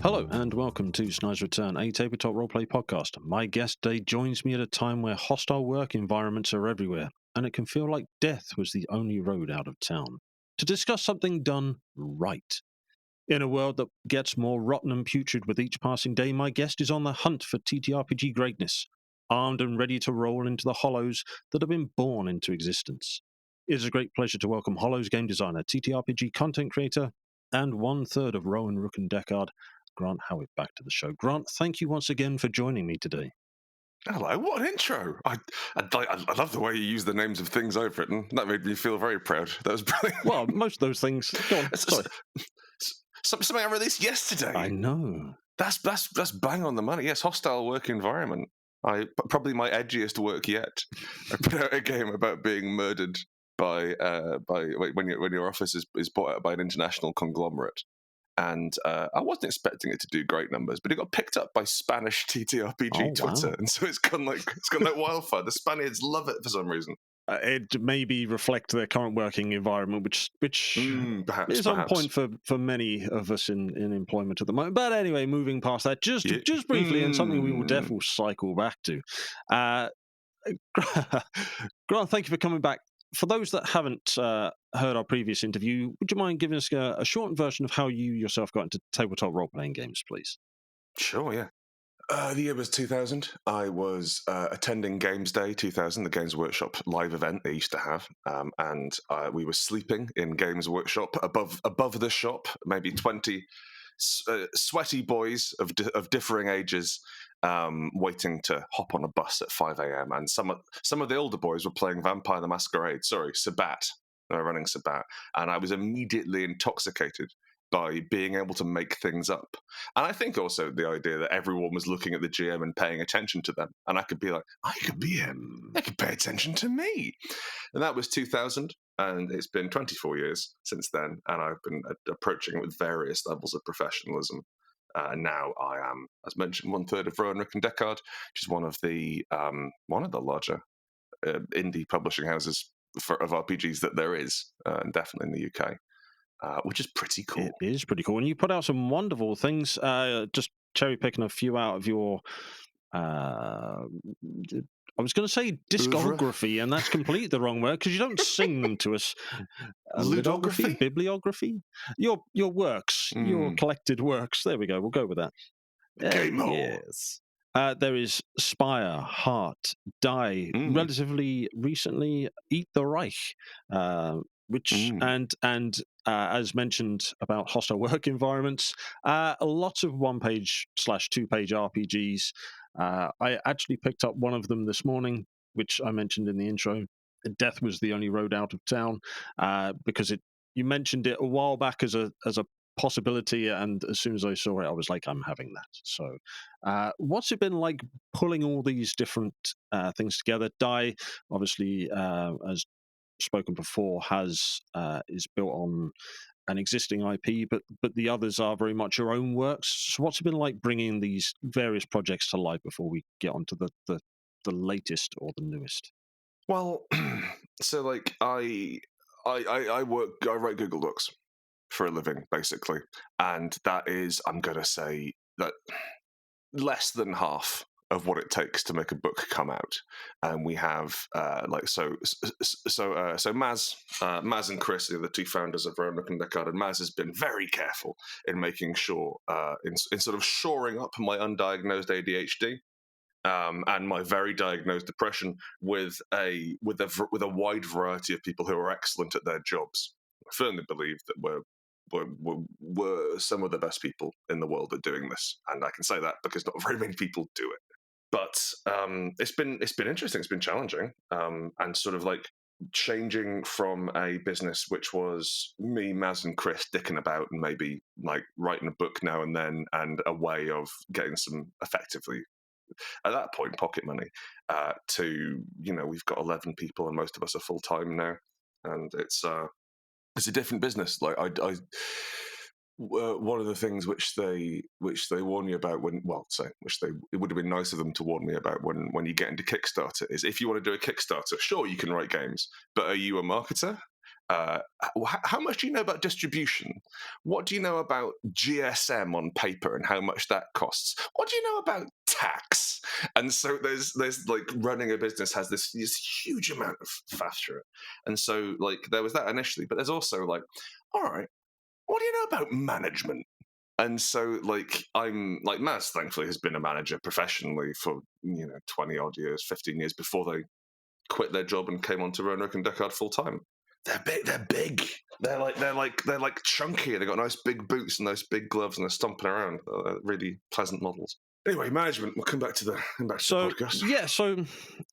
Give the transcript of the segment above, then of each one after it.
Hello and welcome to Snide's Return, a tabletop roleplay podcast. My guest today joins me at a time where hostile work environments are everywhere, and it can feel like death was the only road out of town. To discuss something done right. In a world that gets more rotten and putrid with each passing day, my guest is on the hunt for TTRPG greatness, armed and ready to roll into the hollows that have been born into existence. It is a great pleasure to welcome Hollows game designer, TTRPG content creator, and 1/3 of Rowan Rook and Deckard, Grant Howitt, back to the show. Grant, thank you once again for joining me today. Hello, what an intro! I love the way you use the names of things I've written. That made me feel very proud. That was brilliant. Well, most of those things. Go on. Sorry. Something I released yesterday. I know. That's bang on the money. Yes, hostile work environment. Probably my edgiest work yet. I put out a game about being murdered by when your office is bought out by an international conglomerate. And I wasn't expecting it to do great numbers, but it got picked up by Spanish TTRPG Oh, Twitter, wow. and so it's gone like wildfire. The Spaniards love it for some reason. It maybe reflect their current working environment, which is on Perhaps. point for many of us in employment at the moment. But anyway, moving past that, just Yeah. briefly, and something we will definitely cycle back to. Uh, Grant, thank you for coming back. For those that haven't heard our previous interview, would you mind giving us a short version of how you yourself got into tabletop role-playing games, please? Sure, yeah. The year was 2000. I was attending Games Day 2000, the Games Workshop live event they used to have, and we were sleeping in Games Workshop above the shop, maybe 20 sweaty boys of differing ages, waiting to hop on a bus at 5 a.m. And some of the older boys were playing Vampire the Masquerade. Sorry, Sabat. They were running Sabat, and I was immediately intoxicated by being able to make things up. And I think also the idea that everyone was looking at the GM and paying attention to them, and I could be like, I could be him. They could pay attention to me. And that was 2000. And it's been 24 years since then, and I've been approaching it with various levels of professionalism. Now I am, as mentioned, 1/3 of Rowan Rook and Deckard, which is one of the larger indie publishing houses of RPGs that there is, and definitely in the UK, which is pretty cool. It is pretty cool. And you put out some wonderful things, just cherry picking a few out of your. I was going to say discography, and that's completely the wrong word because you don't sing them to us. Ludography, Ludography? bibliography, your works, your collected works. There we go. We'll go with that. Game on. Yes. There is Spire, Heart, Die, relatively recently, Eat the Reich, which and as mentioned about hostile work environments, a lot of 1-page / 2-page RPGs. I actually picked up one of them this morning, which I mentioned in the intro. Death was the only road out of town, because you mentioned it a while back as a possibility, and as soon as I saw it, I was like, I'm having that. So what's it been like pulling all these different things together? Die, obviously, as spoken before, is built on an existing IP, but the others are very much your own works. So what's it been like bringing these various projects to life before we get onto the latest or the newest? Well, so like I write Google Docs for a living, basically, and that is, I'm gonna say that less than half of what it takes to make a book come out. And we have Maz and Chris are the two founders of Rowan Rook and Deckard, and Maz has been very careful in making sure, in sort of shoring up my undiagnosed ADHD. And my very diagnosed depression with a wide variety of people who are excellent at their jobs. I firmly believe that we're some of the best people in the world at doing this, and I can say that because not very many people do it. But it's been interesting. It's been challenging, and sort of like changing from a business which was me, Maz, and Chris dicking about and maybe like writing a book now and then, and a way of getting some effectively, at that point, pocket money, to, we've got 11 people and most of us are full time now, and it's a different business. Like one of the things which they warn you about it would have been nice of them to warn me about when you get into Kickstarter is, if you want to do a Kickstarter, sure, you can write games, but are you a marketer? how much do you know about distribution? What do you know about GSM on paper and how much that costs? What do you know about tax? And so there's like running a business has this huge amount of faff through it. And so like there was that initially, but there's also like, all right, what do you know about management? And so like I'm like Maz thankfully has been a manager professionally for 20 odd years, 15 years before they quit their job and came on to Roanoke and Deckard full time. They're big. They're big. They're like chunky. They've got nice big boots and nice big gloves, and they're stomping around. Really pleasant models. Anyway, management. We'll come back to the podcast. Yeah, so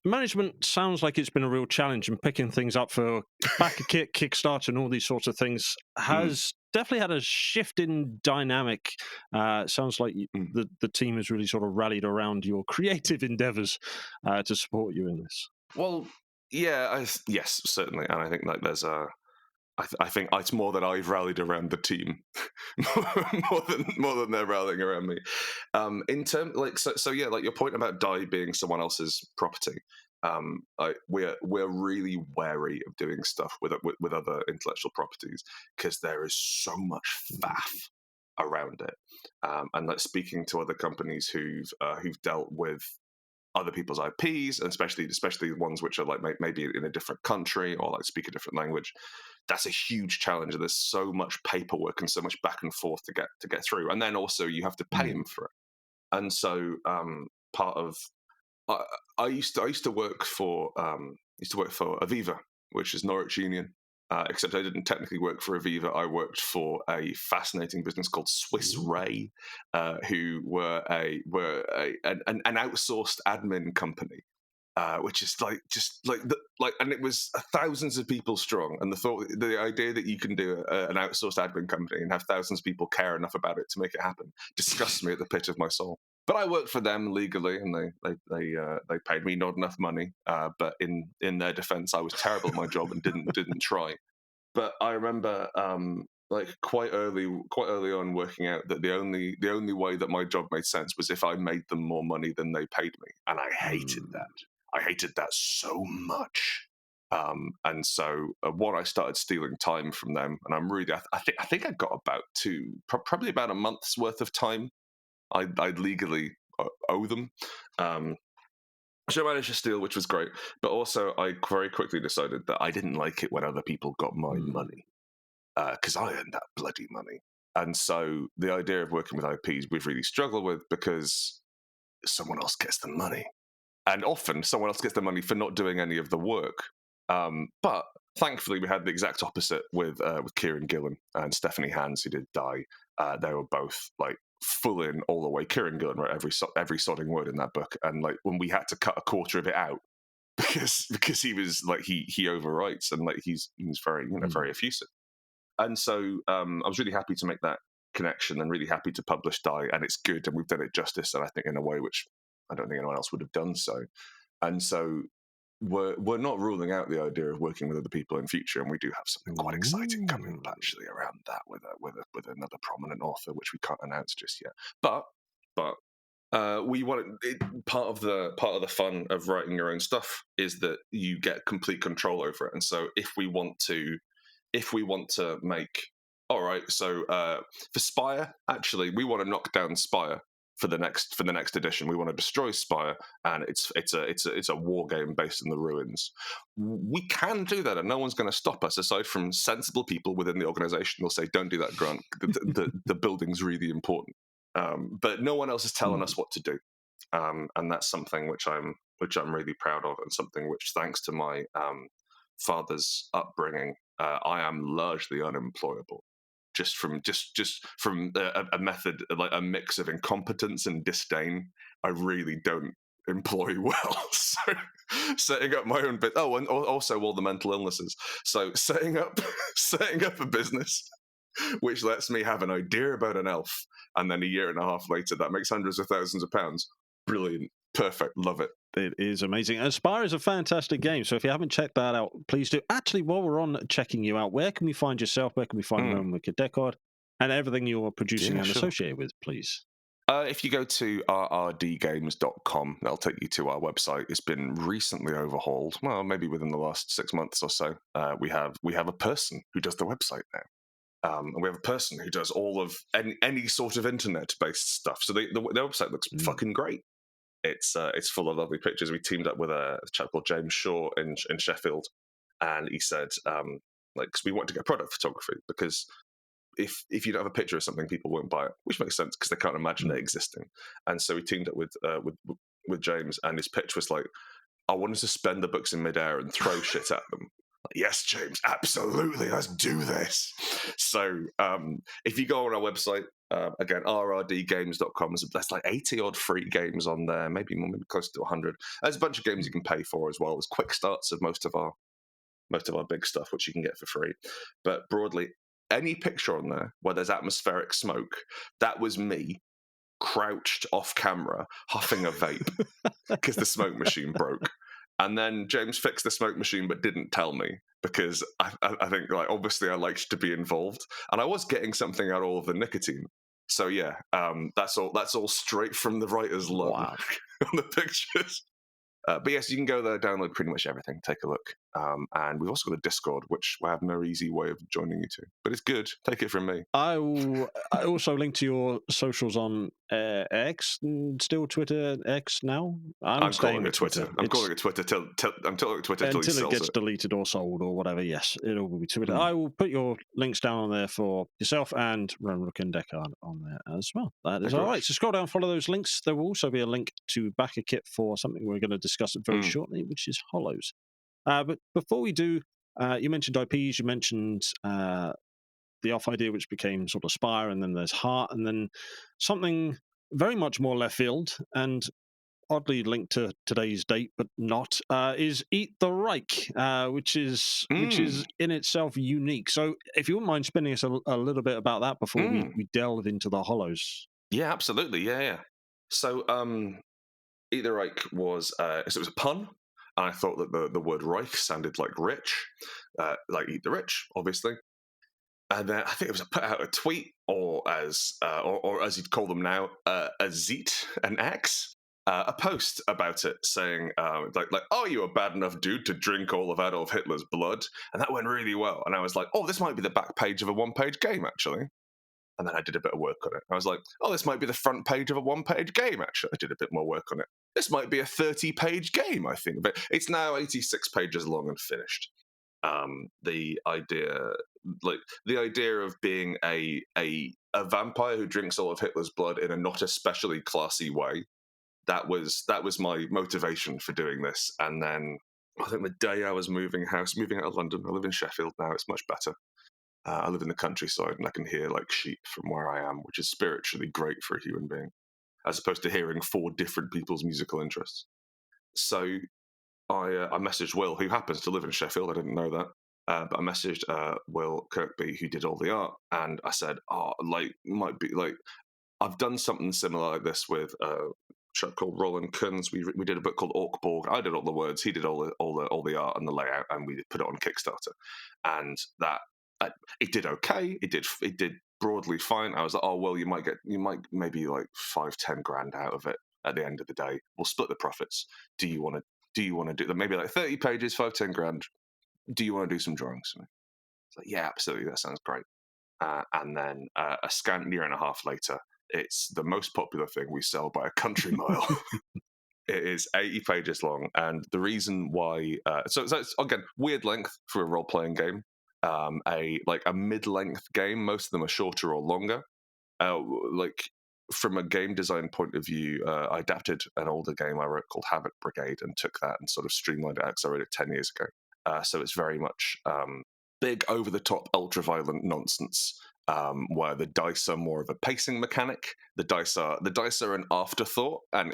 management sounds like it's been a real challenge, and picking things up for Backer Kit, Kickstarter, and all these sorts of things has definitely had a shift in dynamic. Sounds like the team has really sort of rallied around your creative endeavors to support you in this. Well, yeah, yes, certainly, and I think like there's a. I think it's more that I've rallied around the team more than they're rallying around me. In terms like so yeah, like your point about Die being someone else's property. We're really wary of doing stuff with other intellectual properties because there is so much faff around it. And like speaking to other companies who've dealt with other people's IPs, and especially ones which are like maybe in a different country or like speak a different language. That's a huge challenge. There's so much paperwork and so much back and forth to get through, and then also you have to pay them for it. And so part of I used to work for Aviva, which is Norwich Union. Except I didn't technically work for Aviva. I worked for a fascinating business called Swiss Re, who were an outsourced admin company, which is and it was thousands of people strong. And the idea that you can do an outsourced admin company and have thousands of people care enough about it to make it happen disgusts me at the pit of my soul. But I worked for them legally, and they paid me not enough money. But in their defence, I was terrible at my job and didn't try. But I remember like quite early on working out that the only way that my job made sense was if I made them more money than they paid me, and I hated that. I hated that so much. And so I started stealing time from them, and I'm really I think I got about probably about a month's worth of time I'd legally owe them. So I managed to steal, which was great. But also, I very quickly decided that I didn't like it when other people got my money because I earned that bloody money. And so the idea of working with IPs we've really struggled with because someone else gets the money. And often someone else gets the money for not doing any of the work. But thankfully, we had the exact opposite with Kieran Gillen and Stephanie Hans, who did Die. They were both like full in all the way. Kieran Gillen wrote every sodding word in that book, and like when we had to cut a quarter of it out because he was like he overwrites and like he's very very effusive. And so I was really happy to make that connection and really happy to publish Die, and it's good, and we've done it justice, and I think in a way which I don't think anyone else would have done so. And so we're not ruling out the idea of working with other people in future, and we do have something quite exciting coming up actually around that with another prominent author, which we can't announce just yet. But we want part of the fun of writing your own stuff is that you get complete control over it. And so if we want to make all right, so for Spire, actually, we want to knock down Spire for the next edition. We want to destroy Spire, and it's a war game based in the ruins. We can do that, and no one's going to stop us, aside from sensible people within the organization will say, "Don't do that, Grant. The building's really important." But no one else is telling us what to do, and that's something which I'm really proud of, and something which, thanks to my father's upbringing, I am largely unemployable. Just from a method, like a mix of incompetence and disdain, I really don't employ well. So setting up my own bit. Oh, and also all the mental illnesses. So setting up a business which lets me have an idea about an elf, and then a year and a half later, that makes hundreds of thousands of pounds. Brilliant. Perfect. Love it. It is amazing. And Spire is a fantastic game. So if you haven't checked that out, please do. Actually, while we're on checking you out, where can we find yourself? Where can we find Roanoke Deckard and everything you're producing and associated with, please? If you go to rrdgames.com, that'll take you to our website. It's been recently overhauled. Well, maybe within the last 6 months or so. We have a person who does the website now. And we have a person who does all of any sort of internet-based stuff. So the website looks fucking great. It's full of lovely pictures. We teamed up with a chap called James Shaw in Sheffield, and he said, cause we want to get product photography, because if you don't have a picture of something, people won't buy it, which makes sense because they can't imagine it existing. And so we teamed up with James, and his pitch was like, I want to suspend the books in midair and throw shit at them. Like, yes, James, absolutely, let's do this. So if you go on our website, again, rrdgames.com, there's like 80 odd free games on there, maybe more, maybe close to 100. There's a bunch of games you can pay for as well. There's quick starts of most of our big stuff, which you can get for free. But broadly, any picture on there where there's atmospheric smoke, that was me crouched off camera huffing a vape because the smoke machine broke. And then James fixed the smoke machine but didn't tell me, because I think, like, obviously I liked to be involved, and I was getting something out of all of the nicotine. So yeah, that's all straight from the writer's lung. Wow. On the pictures. But yes, you can go there, download pretty much everything, take a look. And we've also got a Discord, which I have no easy way of joining you to. But it's good. Take it from me. I also link to your socials on X, still Twitter X now. I'm staying calling with it Twitter. I'm calling it Twitter till he until it sells gets deleted or sold or whatever. Yes, it'll be Twitter. I will put your links down on there for yourself and Rook and Deckard on there as well. That is all right. So scroll down, follow those links. There will also be a link to back a kit for something we're going to discuss very shortly, which is Hollows. But before we do, you mentioned IPs. You mentioned the off idea, which became sort of Spire, and then there's Heart, and then something very much more left field and oddly linked to today's date, but not, is Eat the Reich, which is in itself unique. So if you wouldn't mind spinning us a little bit about that before we delve into the Hollows. Yeah, absolutely. Yeah. So Eat the Reich was it was a pun. And I thought that the word Reich sounded like rich, like Eat the Rich, obviously. And then I think it was put out a tweet, or as you'd call them now, a Zeet, an X, a post about it saying like, oh, you a bad enough dude to drink all of Adolf Hitler's blood? And that went really well. And I was like, oh, this might be the back page of a one-page game, actually. And then I did a bit of work on it. I was like, oh, this might be the front page of a one-page game, actually. I did a bit more work on it. This might be a 30-page game, I think. But it's now 86 pages long and finished. The idea of being a vampire who drinks all of Hitler's blood in a not especially classy way, that was my motivation for doing this. And then I think the day I was moving out of London, I live in Sheffield now, it's much better. I live in the countryside and I can hear like sheep from where I am, which is spiritually great for a human being, as opposed to hearing 4 different people's musical interests. So I messaged Will, who happens to live in Sheffield. I didn't know that. But I messaged Will Kirkby, who did all the art, and I said, might be like, I've done something similar like this with a chap called Roland Kunz. We did a book called Orkborg. I did all the words, he did all the art and the layout, and we put it on Kickstarter. And that it did okay. It did broadly fine. I was like, oh well, you might maybe like 5-10 grand out of it at the end of the day. We'll split the profits. Do you want to do that? Maybe like 30 pages, 5-10 grand. Do you want to do some drawings for me? It's like, yeah, absolutely. That sounds great. And then a scant year and a half later, it's the most popular thing we sell by a country mile. It is 80 pages long. And the reason why, so it's, again, weird length for a role-playing game. A mid-length game. Most of them are shorter or longer. From a game design point of view, I adapted an older game I wrote called Havoc Brigade and took that and sort of streamlined it out because I wrote it 10 years ago. So it's very much big, over-the-top, ultra-violent nonsense, where the dice are more of a pacing mechanic. The dice are an afterthought, and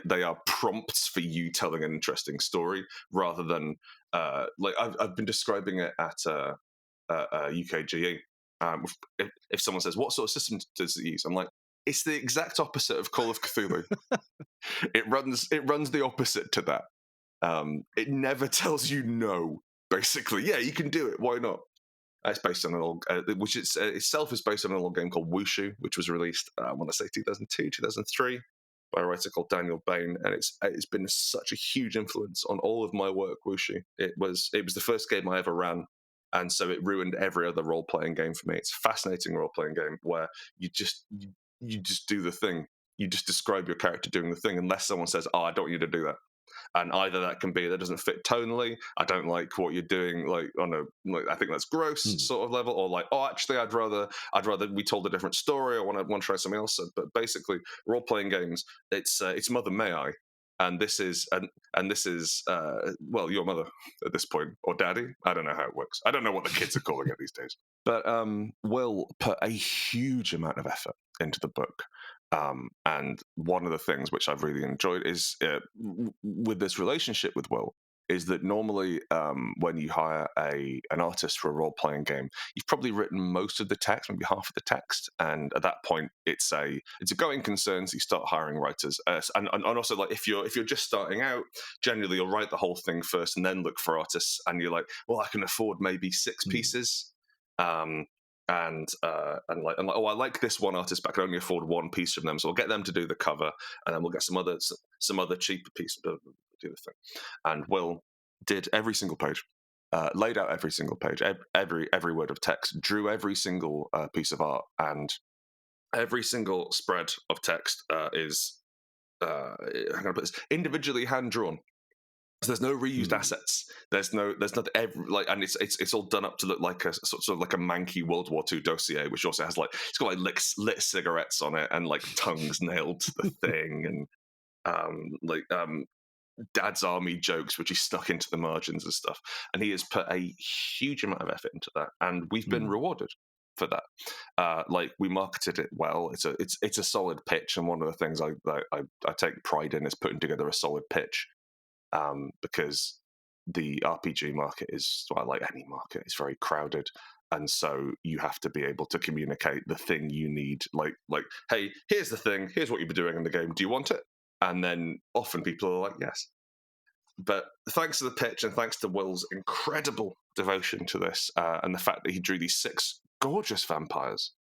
they are prompts for you telling an interesting story rather than I've been describing it at UKGE. If someone says, what sort of system does it use? I'm like, it's the exact opposite of Call of Cthulhu. It runs the opposite to that. It never tells you no, basically. Yeah, you can do it. Why not? It's based on an old, which itself is based on an old game called Wushu, which was released, I want to say 2002, 2003, by a writer called Daniel Bain, and it's been such a huge influence on all of my work. Wushu. It was the first game I ever ran, and so it ruined every other role playing game for me. It's a fascinating role playing game where you just do the thing. You just describe your character doing the thing, unless someone says, "Oh, I don't want you to do that." And either that can be that doesn't fit tonally, I don't like what you're doing, like on a I think that's gross sort of level, or like, oh, actually I'd rather we told a different story, I want to try something else. But basically, role playing games, it's Mother May I, and this is well, your mother at this point, or daddy. I don't know how it works. I don't know what the kids are calling it these days. But Will put a huge amount of effort into the book. And one of the things which I've really enjoyed is with this relationship with Will is that normally when you hire an artist for a role-playing game, you've probably written most of the text, maybe half of the text, and at that point it's a going concern. So you start hiring writers, and also like if you're just starting out, generally you'll write the whole thing first and then look for artists, and you're like, well, I can afford maybe 6 pieces. And oh, I like this one artist, but I can only afford 1 piece from them, so I'll get them to do the cover, and then we'll get some other cheaper piece to do the thing. And Will did every single page, laid out every single page, every word of text, drew every single piece of art, and every single spread of text is how can I put this? Individually hand drawn. So there's no reused assets. There's not and it's all done up to look like a sort of like a manky World War II dossier, which also has like it's got like lit cigarettes on it and like tongues nailed to the thing, and Dad's Army jokes which he stuck into the margins and stuff. And he has put a huge amount of effort into that, and we've been rewarded for that. Like we marketed it well. It's a solid pitch, and one of the things I take pride in is putting together a solid pitch. Because the RPG market is, well, like any market, it's very crowded, and so you have to be able to communicate the thing you need. Like, hey, here's the thing. Here's what you've been doing in the game. Do you want it? And then often people are like, yes. But thanks to the pitch and thanks to Will's incredible devotion to this, and the fact that he drew these 6 gorgeous vampires.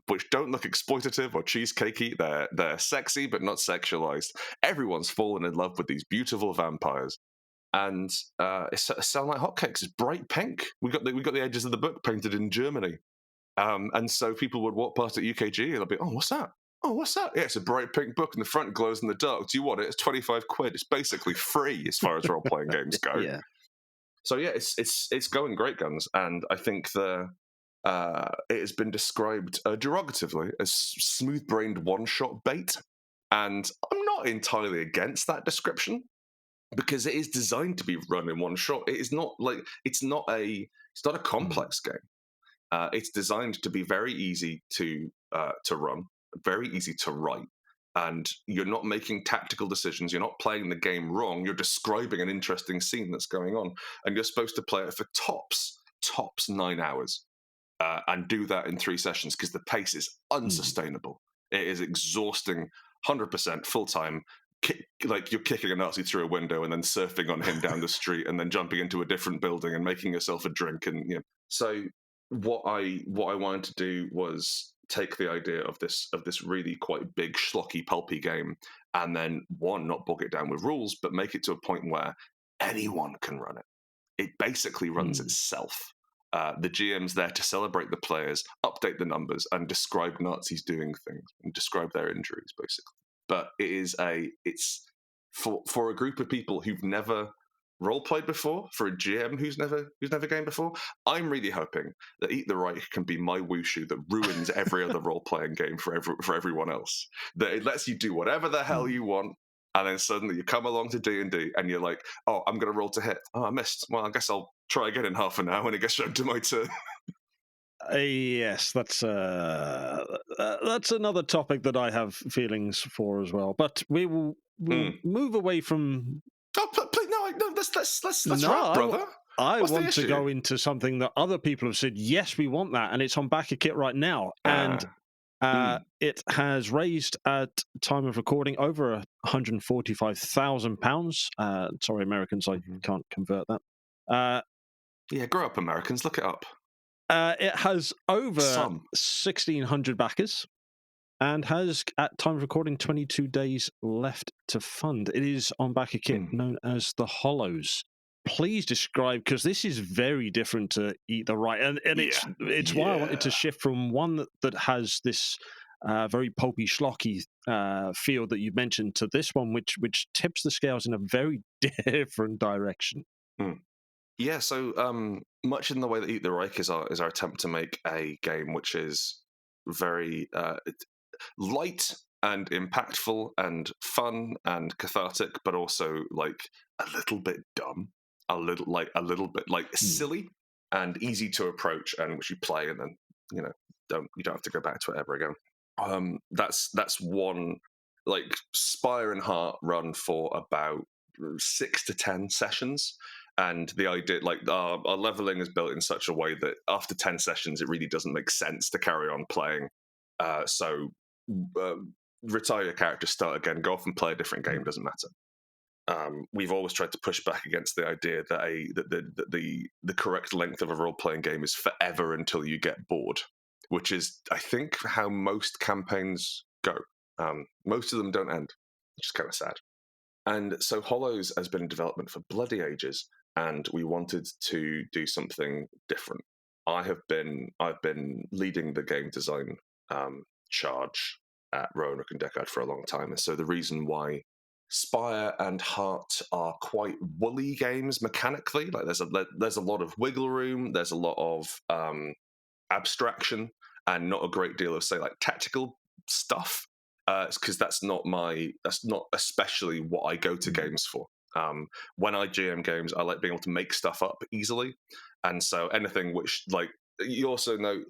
Which don't look exploitative or cheesecakey. They're sexy but not sexualized. Everyone's fallen in love with these beautiful vampires, and it's selling like hotcakes. It's bright pink. We got the edges of the book painted in Germany, and so people would walk past at UKG and they'll be, oh, what's that? Oh, what's that? Yeah, it's a bright pink book, and the front glows in the dark. Do you want it? It's 25 quid. It's basically free as far as role playing games go. Yeah. So yeah, it's going great guns, and I think it has been described derogatively as smooth-brained one-shot bait, and I'm not entirely against that description because it is designed to be run in one shot. It is not like it's not a complex game. It's designed to be very easy to run, very easy to write, and you're not making tactical decisions. You're not playing the game wrong. You're describing an interesting scene that's going on, and you're supposed to play it for tops 9 hours. And do that in 3 sessions because the pace is unsustainable. It is exhausting, 100% full time. Like you're kicking a Nazi through a window and then surfing on him down the street and then jumping into a different building and making yourself a drink. And so what I wanted to do was take the idea of this really quite big, schlocky, pulpy game, and then not bog it down with rules, but make it to a point where anyone can run it. It basically runs itself. The GM's there to celebrate the players, update the numbers, and describe Nazis doing things and describe their injuries, basically. But it's for a group of people who've never role played before, for a GM who's never gamed before. I'm really hoping that Eat the Reich can be my wushu that ruins every other role playing game for everyone else. That it lets you do whatever the hell you want. And then suddenly you come along to D&D and you're like, oh, I'm going to roll to hit. Oh, I missed. Well, I guess I'll try again in half an hour when it gets round to my turn. Yes, that's another topic that I have feelings for as well. But we'll move away from. Oh, please, no, let's wrap, brother. I What's want to go into something that other people have said, yes, we want that, and it's on Back a Kit right now. And it has raised, at time of recording, over £145,000. Sorry, Americans, I can't convert that. Yeah, grow up, Americans. Look it up. It has over Some. 1,600 backers and has, at time of recording, 22 days left to fund. It is on backer kit known as the Hollows. Please describe, because this is very different to Eat the Right, and it's why I wanted to shift from one that has this very pulpy, schlocky feel that you mentioned to this one, which tips the scales in a very different direction. Yeah, so much in the way that Eat the Reich is our attempt to make a game which is very light and impactful and fun and cathartic, but also like a little bit dumb, a little bit like silly and easy to approach, and which you play and then you don't have to go back to it ever again. That's one, like, Spire and Heart run for about 6 to 10 sessions. And the idea, like, our leveling is built in such a way that after 10 sessions, it really doesn't make sense to carry on playing. So retire your character, start again, go off and play a different game, doesn't matter. We've always tried to push back against the idea that the correct length of a role-playing game is forever until you get bored, which is, I think, how most campaigns go. Most of them don't end, which is kind of sad. And so Hollows has been in development for bloody ages, and we wanted to do something different. I've been leading the game design charge at Roanoke and Deckard for a long time, and so the reason why Spire and Heart are quite woolly games mechanically, like there's a lot of wiggle room, there's a lot of abstraction, and not a great deal of, say, like tactical stuff. It's because that's not especially what I go to games for. When I GM games, I like being able to make stuff up easily, and so anything which, like, you also know,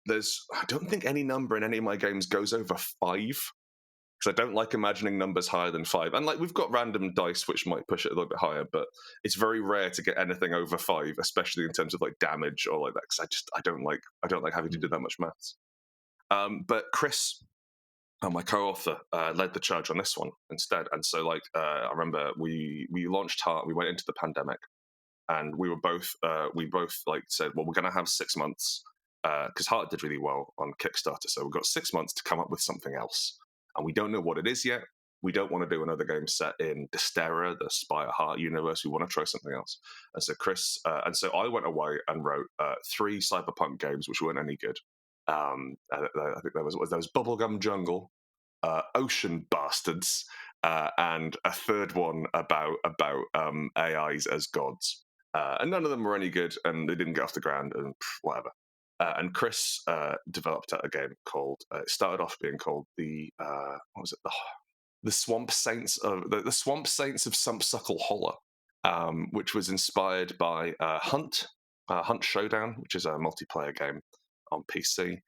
I don't think any number in any of my games goes over 5, because I don't like imagining numbers higher than 5. And like, we've got random dice which might push it a little bit higher, but it's very rare to get anything over 5, especially in terms of like damage or like that. Because I don't like having to do that much maths. But Chris, my co-author, led the charge on this one instead. And so, like, I remember we launched Heart. We went into the pandemic, and we both like said, well, we're going to have 6 months, because Heart did really well on Kickstarter. So we've got 6 months to come up with something else, and we don't know what it is yet. We don't want to do another game set in Destera, the Spire Heart universe. We want to try something else. And so so I went away and wrote 3 cyberpunk games which weren't any good. I think there was Bubblegum Jungle, Ocean Bastards, and a third one about AIs as gods. And none of them were any good, and they didn't get off the ground, and whatever. And Chris developed a game called. It started off being called the what was it? The Swamp Saints of the Swamp Saints of Sumpsuckle Holler, which was inspired by Hunt Showdown, which is a multiplayer game on PC.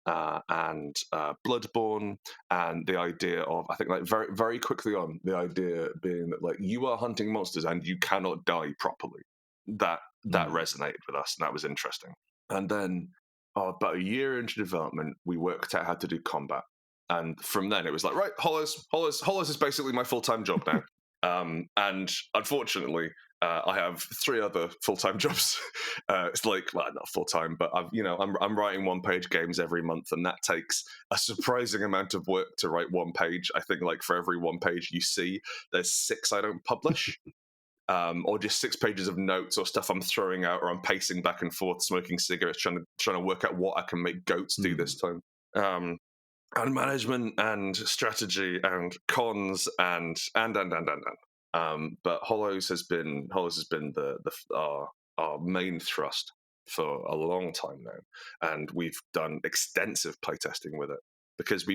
And Bloodborne, and the idea of, I think, like, very, very quickly on, the idea being that, like, you are hunting monsters and you cannot die properly. That resonated with us, and that was interesting. And then about a year into development, we worked out how to do combat, and from then it was like, right, Hollows is basically my full-time job now. And unfortunately, I have 3 other full-time jobs. It's like, well, not full-time, but I'm writing 1-page games every month, and that takes a surprising amount of work to write 1 page. I think, like, for every 1 page you see, there's 6 I don't publish. Or just 6 pages of notes or stuff I'm throwing out, or I'm pacing back and forth, smoking cigarettes, trying to work out what I can make goats do this time. And management and strategy and cons and. But Hollows has been our main thrust for a long time now, and we've done extensive playtesting with it because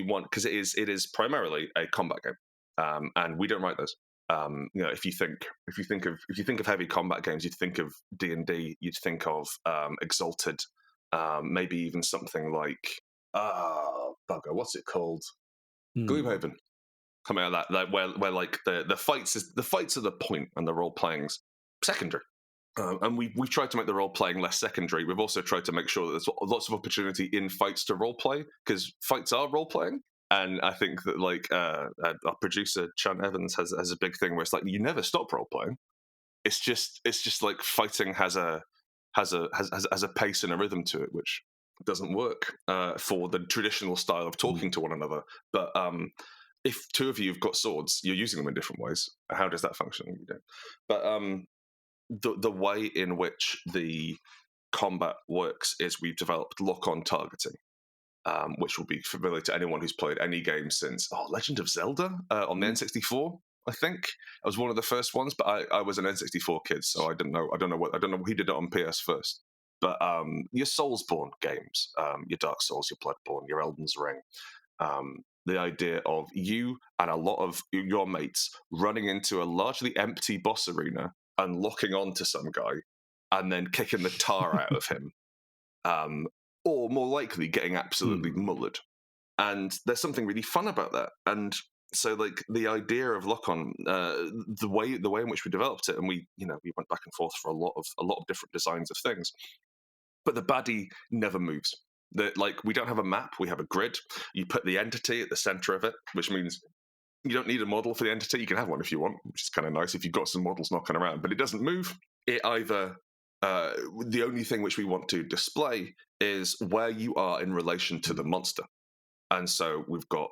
it is primarily a combat game, and we don't write those. If you think of heavy combat games, you'd think of D&D, you'd think of Exalted, maybe even something like bugger, what's it called? Gloomhaven, something like that. Like where like the fights are the point, and the role playing's secondary. And we've tried to make the role playing less secondary. We've also tried to make sure that there's lots of opportunity in fights to role play, because fights are role playing. And I think that, like, our producer Chan Evans has a big thing where it's like, you never stop role playing. It's just like fighting has a has a pace and a rhythm to it, which doesn't work for the traditional style of talking to one another. But if two of you have got swords, you're using them in different ways. How does that function? You don't. But the way in which the combat works is we've developed lock-on targeting, which will be familiar to anyone who's played any game since Legend of Zelda on the N64. I think I was one of the first ones, but I was an N64 kid, so I don't know who did it on PS first. But your Soulsborne games, your Dark Souls, your Bloodborne, your Elden's Ring, the idea of you and a lot of your mates running into a largely empty boss arena and locking on to some guy and then kicking the tar out of him, or more likely getting absolutely mullered. And there's something really fun about that. And so, like, the idea of lock-on, the way in which we developed it, and we went back and forth for a lot of different designs of things, but the baddie never moves. We don't have a map, we have a grid. You put the entity at the center of it, which means you don't need a model for the entity. You can have one if you want, which is kind of nice if you've got some models knocking around, but it doesn't move. It either the only thing which we want to display is where you are in relation to the monster. And so we've got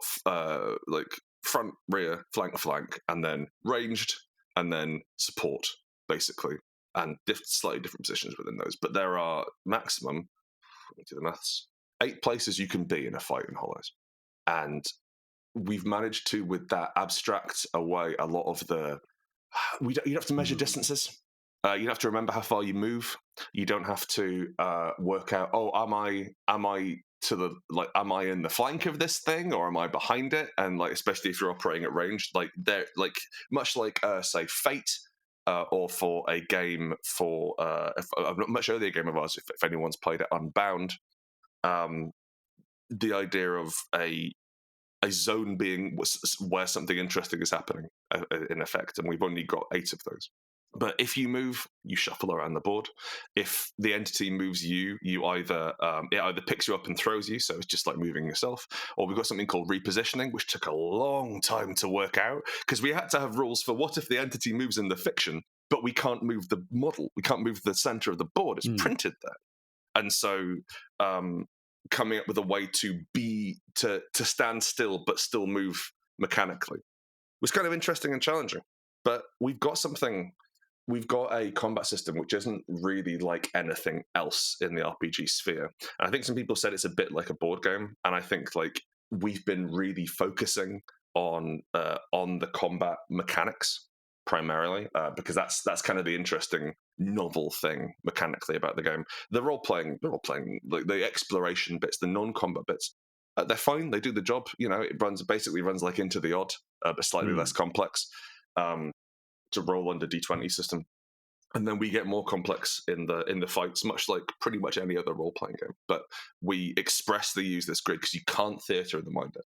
front, rear, flank, and then ranged, and then support, basically, and slightly different positions within those. But there are maximum, let me do the maths, 8 places you can be in a fight in Hollows. And we've managed to, with that, abstract away a lot of the... You don't have to measure distances. You don't have to remember how far you move. You don't have to work out, am I to the am I in the flank of this thing or am I behind it? And especially if you're operating at range, they're much like say Fate, or for a game for a much earlier game of ours, if anyone's played it, Unbound. The idea of a zone being where something interesting is happening, in effect, and we've only got 8 of those. But if you move, you shuffle around the board. If the entity moves you, it either picks you up and throws you, so it's just like moving yourself, or we've got something called repositioning, which took a long time to work out because we had to have rules for what if the entity moves in the fiction, but we can't move the model, we can't move the center of the board. It's printed there, and so coming up with a way to stand still but still move mechanically was kind of interesting and challenging. But we've got a combat system which isn't really like anything else in the RPG sphere. And I think some people said it's a bit like a board game, and I think we've been really focusing on the combat mechanics primarily, because that's kind of the interesting novel thing mechanically about the game. They're all playing the exploration bits, the non-combat bits. They're fine. They do the job. It basically runs like Into the Odd, but slightly less complex. To roll under D20 system, and then we get more complex in the fights, much like pretty much any other role playing game. But we expressly use this grid because you can't theater in the mind it.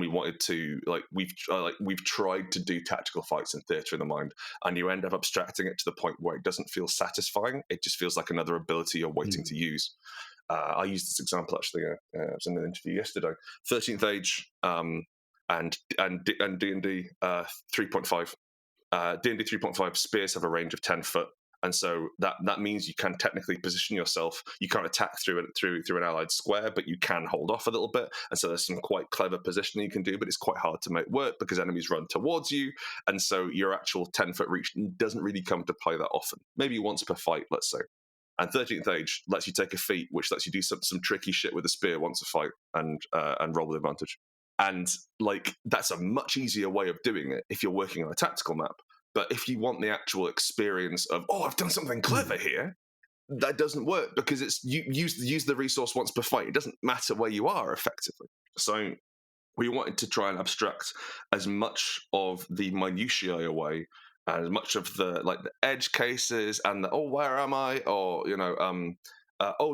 We wanted to we've tried to do tactical fights and theater in the mind, and you end up abstracting it to the point where it doesn't feel satisfying. It just feels like another ability you're waiting to use. I used this example actually. I was in an interview yesterday. 13th Age and D&D 3.5. D&D 3.5 spears have a range of 10 foot, and so that means you can technically position yourself. You can't attack through an allied square, but you can hold off a little bit, and so there's some quite clever positioning you can do, but it's quite hard to make work because enemies run towards you, and so your actual 10-foot reach doesn't really come to play that often, maybe once per fight, let's say. And 13th Age lets you take a feat, which lets you do some tricky shit with a spear once a fight and roll with advantage. And that's a much easier way of doing it if you're working on a tactical map. But if you want the actual experience of, I've done something clever here, that doesn't work because it's you use the resource once per fight. It doesn't matter where you are effectively. So we wanted to try and abstract as much of the minutiae away, and as much of the edge cases and where am I, or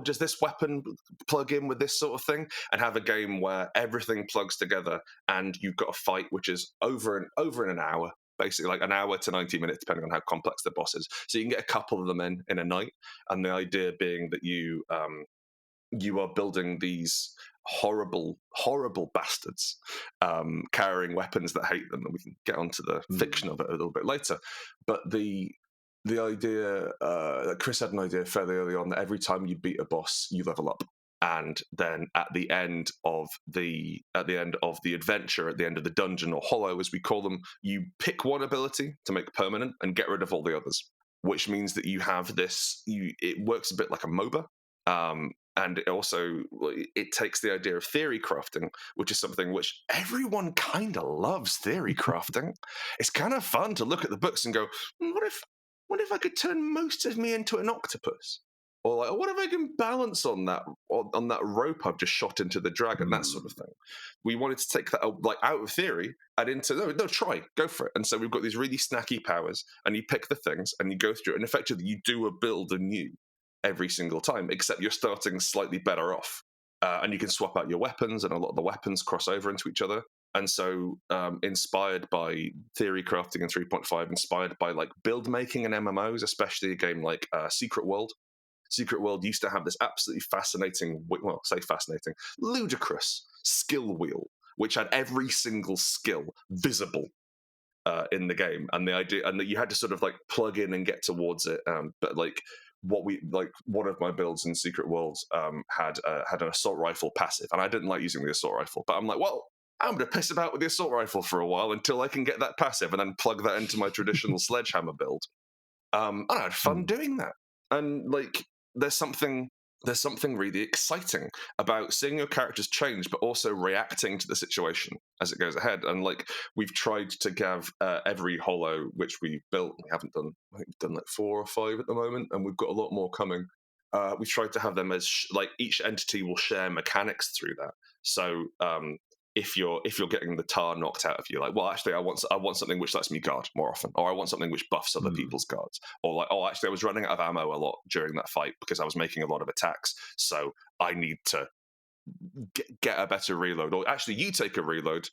does this weapon plug in with this sort of thing, and have a game where everything plugs together and you've got a fight which is over in an hour, basically an hour to 90 minutes depending on how complex the boss is, so you can get a couple of them in a night. And the idea being that you are building these horrible bastards carrying weapons that hate them, and we can get onto the fiction of it a little bit later. But the the idea that Chris had an idea fairly early on that every time you beat a boss, you level up. And then at the end of the adventure, at the end of the dungeon or hollow, as we call them, you pick one ability to make permanent and get rid of all the others. Which means that you have this. It works a bit like a MOBA, and it takes the idea of theory crafting, which is something which everyone kind of loves. Theory crafting. It's kind of fun to look at the books and go, what if I could turn most of me into an octopus? Or like, what if I can balance on that rope I've just shot into the dragon, that sort of thing. We wanted to take that out of theory and into no, try, go for it. And so we've got these really snacky powers, and you pick the things and you go through it, and effectively you do a build anew every single time, except you're starting slightly better off, and you can swap out your weapons, and a lot of the weapons cross over into each other. And so, inspired by theory crafting in 3.5, inspired by like build making in MMOs, especially a game like Secret World. Secret World used to have this absolutely fascinating, ludicrous skill wheel, which had every single skill visible in the game, and the idea, and that you had to sort of like plug in and get towards it. But like one of my builds in Secret Worlds had an assault rifle passive, and I didn't like using the assault rifle, but I'm like, well, I'm going to piss about with the assault rifle for a while until I can get that passive, and then plug that into my traditional sledgehammer build. And I had fun doing that, and like there's something really exciting about seeing your characters change, but also reacting to the situation as it goes ahead. And like we've tried to give every hollow which we built, we haven't done, I think we've done like 4 or 5 at the moment, and we've got a lot more coming. We've tried to have them as like each entity will share mechanics through that. So if you're getting the tar knocked out of you, like, well, actually, I want something which lets me guard more often, or I want something which buffs other people's guards, or like, oh, actually, I was running out of ammo a lot during that fight because I was making a lot of attacks, so I need to get a better reload. Or actually, you take a reload,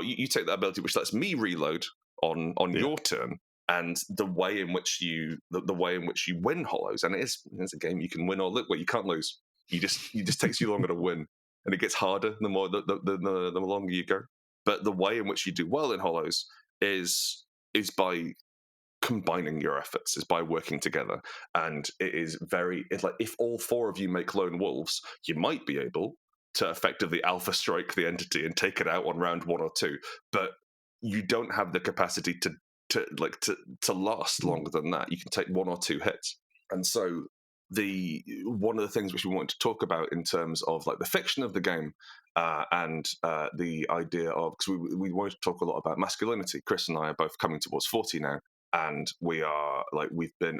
you take that ability which lets me reload on your turn. And the way in which you win hollows, and it's a game you can win or lose. Well, you can't lose. You just takes you longer to win, and it gets harder the more the longer you go. But the way in which you do well in hollows is by combining your efforts, is by working together. And it's like if all 4 of you make lone wolves, you might be able to effectively alpha strike the entity and take it out on round 1 or 2, but you don't have the capacity to last longer than that. You can take 1 or 2 hits. And so one of the things which we wanted to talk about in terms of like the fiction of the game, and the idea of, because we wanted to talk a lot about masculinity. Chris and I are both coming towards 40 now, and we are like,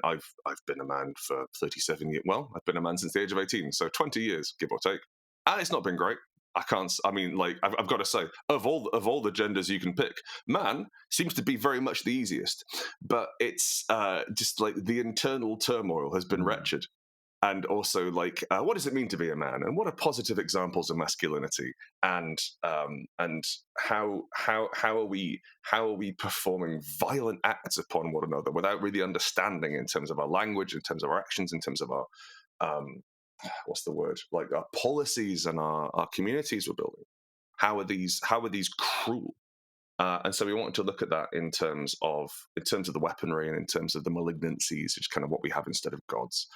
I've been a man for 37 years. Well, I've been a man since the age of 18, so 20 years, give or take, and it's not been great. I've got to say, of all the genders you can pick, man seems to be very much the easiest. But it's just like the internal turmoil has been wretched. And also, like, what does it mean to be a man, and what are positive examples of masculinity, and how are we performing violent acts upon one another without really understanding, in terms of our language, in terms of our actions, in terms of our what's the word, like our policies and our communities we're building. How are these cruel? And so we wanted to look at that in terms of the weaponry, and in terms of the malignancies, which is kind of what we have instead of gods.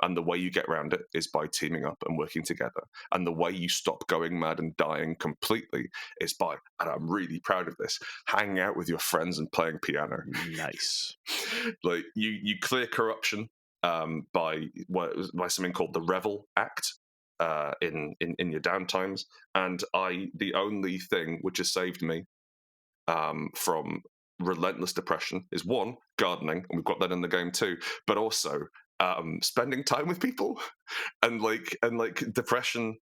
And the way you get around it is by teaming up and working together. And the way you stop going mad and dying completely is by, and I'm really proud of this, hanging out with your friends and playing piano. Nice. Like you clear corruption by something called the Revel Act. In your downtimes, and the only thing which has saved me from relentless depression is, 1, gardening, and we've got that in the game too, but also spending time with people, and depression,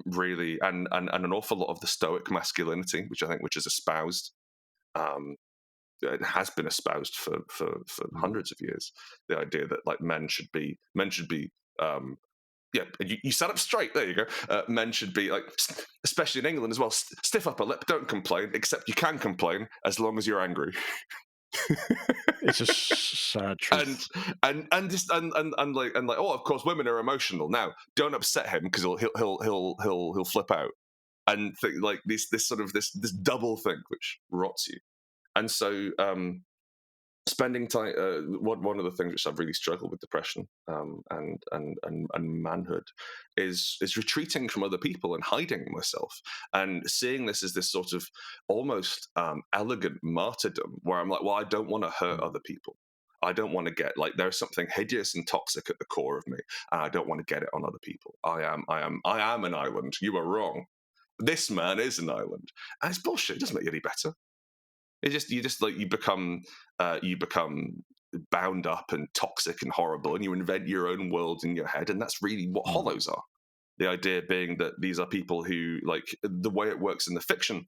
really, and an awful lot of the stoic masculinity, which is espoused. It has been espoused for hundreds of years. The idea that like men should be yeah, you sat up straight. There you go. Men should be like, especially in England as well, stiff upper lip. Don't complain, except you can complain as long as you're angry. It's a sad truth. And oh, of course, women are emotional. Now, don't upset him, because he'll flip out, and think like this double thing which rots you. And so spending time. One of the things which I've really struggled with depression and manhood is retreating from other people and hiding myself and seeing this as this sort of almost elegant martyrdom where I'm like, well, I don't want to hurt other people. I don't want to get like there's something hideous and toxic at the core of me, and I don't want to get it on other people. I am an island. You are wrong. This man is an island, and it's bullshit. It doesn't make you any better. You just like you become bound up and toxic and horrible, and you invent your own world in your head, and that's really what Hollows are. The idea being that these are people who, like, the way it works in the fiction.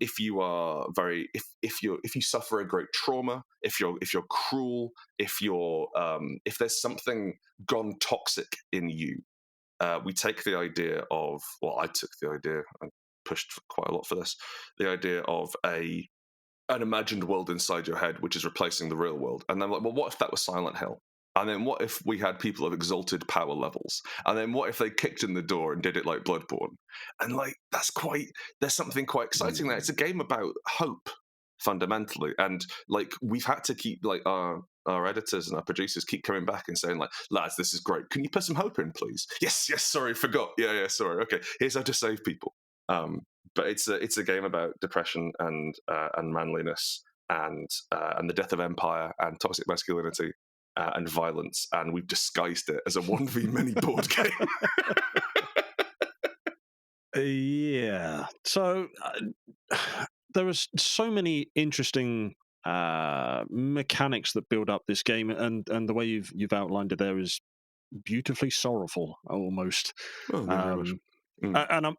If you are if you suffer a great trauma, if you're cruel, if there's something gone toxic in you, we take the idea of, well, I took the idea and pushed quite a lot for this, the idea of an imagined world inside your head, which is replacing the real world. And then, like, well, what if that was Silent Hill? And then what if we had people of exalted power levels? And then what if they kicked in the door and did it like Bloodborne? And like, there's something quite exciting there. It's a game about hope, fundamentally. And like, we've had to keep like our editors and our producers keep coming back and saying like, lads, this is great. Can you put some hope in, please? Yes, sorry, forgot. Yeah, sorry. Okay, here's how to save people. But it's a game about depression and manliness and the death of empire and toxic masculinity and violence, and we've disguised it as a 1v many board game. Yeah. So there are so many interesting mechanics that build up this game, and the way you've outlined it there is beautifully sorrowful, almost. Oh, thank you very much. And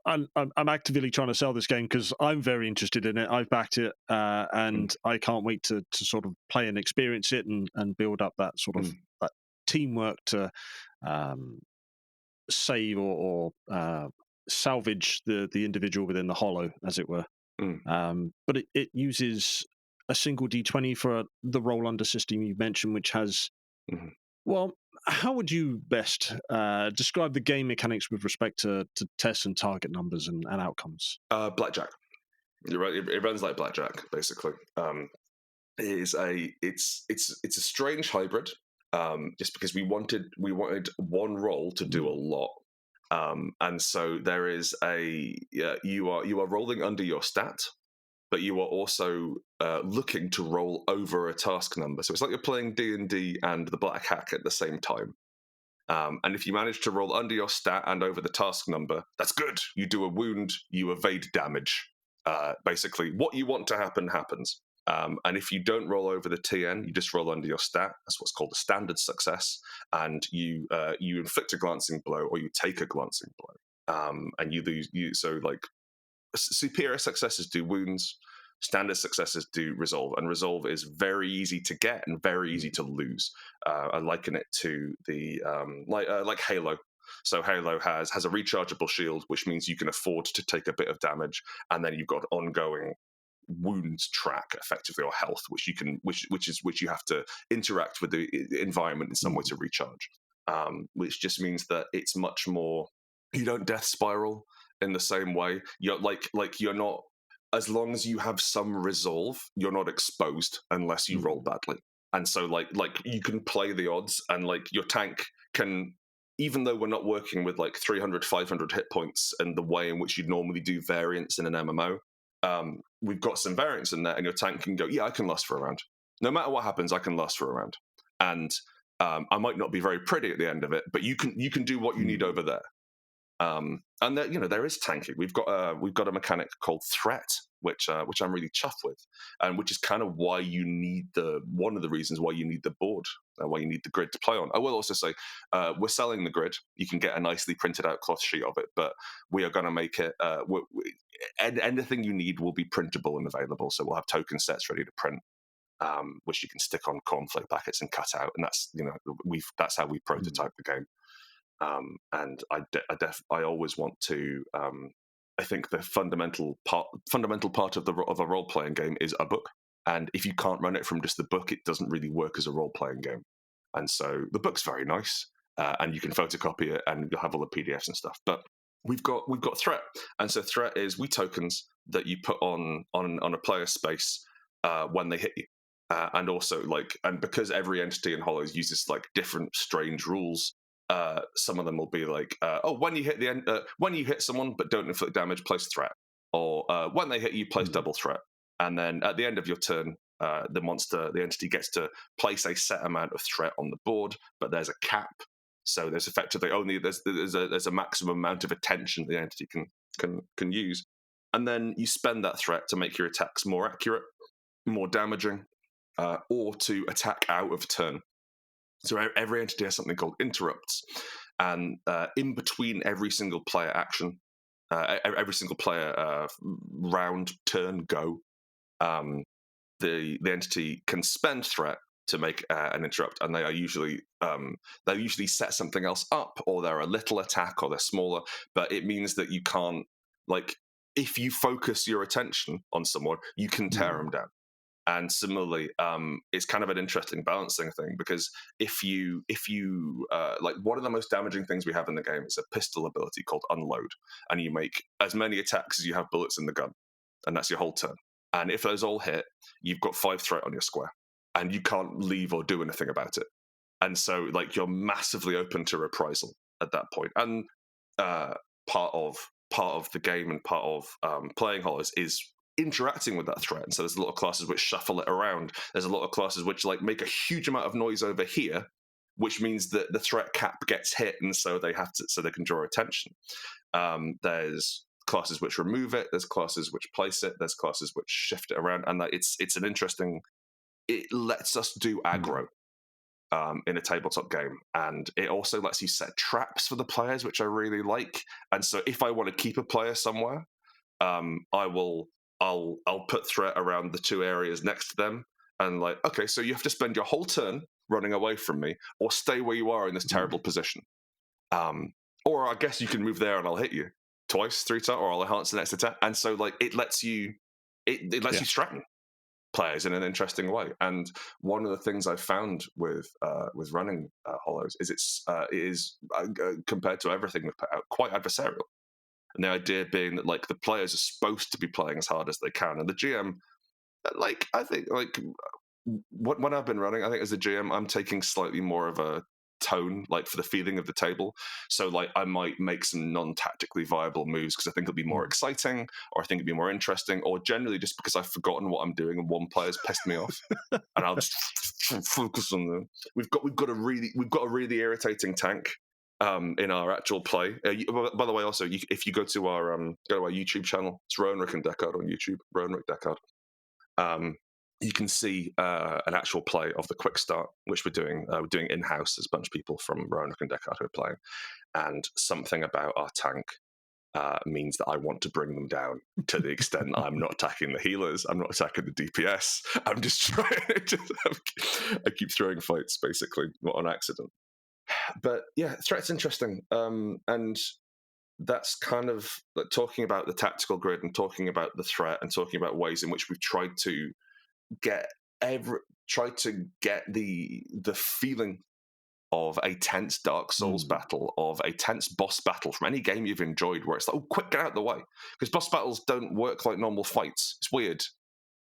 I'm actively trying to sell this game because I'm very interested in it. I've backed it, and I can't wait to sort of play and experience it and build up that sort of that teamwork to save or salvage the individual within the hollow, as it were. But it uses a single D20 for the roll under system you mentioned, which has well. How would you best describe the game mechanics with respect to tests and target numbers and outcomes? Blackjack. You're right. It runs like blackjack, basically. It's a strange hybrid. Just because we wanted one roll to do a lot, and so there is you are rolling under your stat, but you are also looking to roll over a task number. So it's like you're playing D&D and the Black Hack at the same time. And if you manage to roll under your stat and over the task number, that's good. You do a wound, you evade damage. Basically, what you want to happen happens. And if you don't roll over the TN, you just roll under your stat. That's what's called a standard success. And you inflict a glancing blow or you take a glancing blow. And you lose. So like superior successes do wounds. Standard successes do resolve, and resolve is very easy to get and very easy to lose. I liken it to the like Halo. So Halo has a rechargeable shield, which means you can afford to take a bit of damage, and then you've got ongoing wounds track, effectively, or health, which you have to interact with the environment in some way to recharge. Which just means that it's much more. You don't death spiral in the same way. You're you're not. As long as you have some resolve, you're not exposed unless you roll badly. And so like you can play the odds, and like your tank can, even though we're not working with like 300, 500 hit points and the way in which you'd normally do variants in an MMO, we've got some variants in there, and your tank can go, yeah, I can last for a round. No matter what happens, I can last for a round. And I might not be very pretty at the end of it, but you can do what you need over there. And there is tanking. We've got a mechanic called threat, which I'm really chuffed with, and which is kind of why you need one of the reasons why you need the board, why you need the grid to play on. I will also say we're selling the grid. You can get a nicely printed out cloth sheet of it, but we are going to make it. Anything you need will be printable and available. So we'll have token sets ready to print, which you can stick on cornflake packets and cut out, and that's how we prototype the game. And I always want to. I think the fundamental part of a role playing game is a book, and if you can't run it from just the book, it doesn't really work as a role playing game. And so the book's very nice, and you can photocopy it, and you'll have all the PDFs and stuff. But we've got threat, and so threat is tokens that you put on a player space when they hit you. and also and because every entity in Hollows uses like different strange rules. Some of them will be like, when you hit when you hit someone but don't inflict damage, place threat, or when they hit you, place double threat, and then at the end of your turn, the entity gets to place a set amount of threat on the board, but there's a cap. So there's effectively only there's a maximum amount of attention the entity can use, and then you spend that threat to make your attacks more accurate, more damaging, or to attack out of turn. So every entity has something called interrupts, and in between every single player action, every single player round, turn, go, the entity can spend threat to make an interrupt, and they usually set something else up, or they're a little attack, or they're smaller. But it means that you can't, like, if you focus your attention on someone, you can tear them down. And similarly, it's kind of an interesting balancing thing, because if you like, one of the most damaging things we have in the game is a pistol ability called Unload, and you make as many attacks as you have bullets in the gun, and that's your whole turn. And if those all hit, you've got 5 threat on your square, and you can't leave or do anything about it. And so, like, you're massively open to reprisal at that point. And part of the game and part of playing Hollows is interacting with that threat. And so there's a lot of classes which shuffle it around. There's a lot of classes which like make a huge amount of noise over here, which means that the threat cap gets hit, and so they can draw attention. There's classes which remove it. There's classes which place it. There's classes which shift it around, and it's an interesting. It lets us do aggro in a tabletop game, and it also lets you set traps for the players, which I really like. And so if I want to keep a player somewhere, I'll put threat around the 2 areas next to them, and like, okay, so you have to spend your whole turn running away from me, or stay where you are in this terrible position. Or I guess you can move there and I'll hit you twice, 3 times, or I'll enhance the next attack. And so like it lets you you threaten players in an interesting way. And one of the things I've found with running Hollows is it is compared to everything we've put out, quite adversarial. And the idea being that like the players are supposed to be playing as hard as they can, and the GM, like, I think, like, when I've been running, I think as a GM, I'm taking slightly more of a tone, like, for the feeling of the table. So like I might make some non-tactically viable moves because I think it'll be more exciting, or I think it'd be more interesting, or generally just because I've forgotten what I'm doing and one player's pissed me off, and I'll just focus on them. We've got a really irritating tank in our actual play. By the way, also, if you go to our YouTube channel, it's Rowan, Rick, and Deckard on YouTube. Rowan, Rick, Deckard. You can see an actual play of the quick start, which we're doing in-house. There's a bunch of people from Rowan, Rick, and Deckard who are playing, and something about our tank means that I want to bring them down to the extent that I'm not attacking the healers, I'm not attacking the DPS. I'm just trying. I keep throwing fights, basically, not on accident. But yeah, threat's interesting, and that's kind of like talking about the tactical grid and talking about the threat and talking about ways in which we've tried to get the feeling of a tense Dark Souls battle, of a tense boss battle from any game you've enjoyed, where it's like, oh, quick, get out of the way, because boss battles don't work like normal fights. It's weird.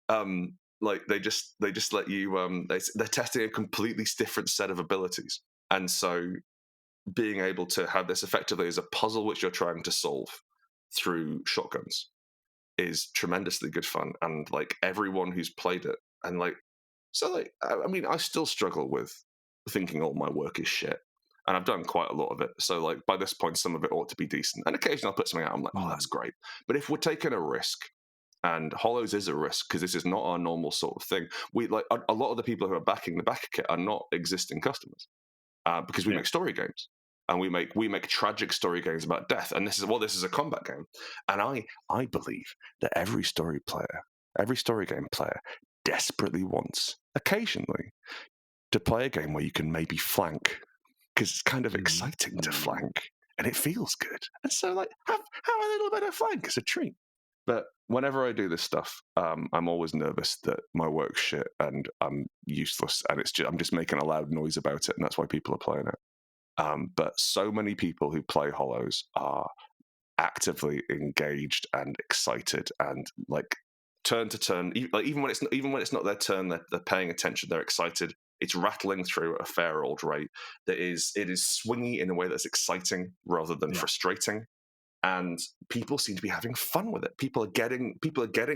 Like they just let you. They're testing a completely different set of abilities, and so being able to have this effectively as a puzzle which you're trying to solve through shotguns is tremendously good fun. And like everyone who's played it, and like, so like, I mean, I still struggle with thinking all my work is shit, and I've done quite a lot of it. So like by this point, some of it ought to be decent. And occasionally I'll put something out, I'm like, oh, that's great. But if we're taking a risk, and Hollows is a risk because this is not our normal sort of thing. We like a lot of the people who are backing the backer kit are not existing customers. Because we make story games, and we make tragic story games about death, and this is a combat game, and I believe that every story game player desperately wants occasionally to play a game where you can maybe flank, because it's kind of exciting to flank and it feels good, and so like have a little bit of flank as a treat. But whenever I do this stuff, I'm always nervous that my work's shit and I'm useless, and I'm just making a loud noise about it, and that's why people are playing it. But so many people who play Hollows are actively engaged and excited, and like turn to turn, even when it's not their turn, they're paying attention, they're excited. It's rattling through at a fair old rate. It is swingy in a way that's exciting rather than Yeah. frustrating, and people seem to be having fun with it. People are getting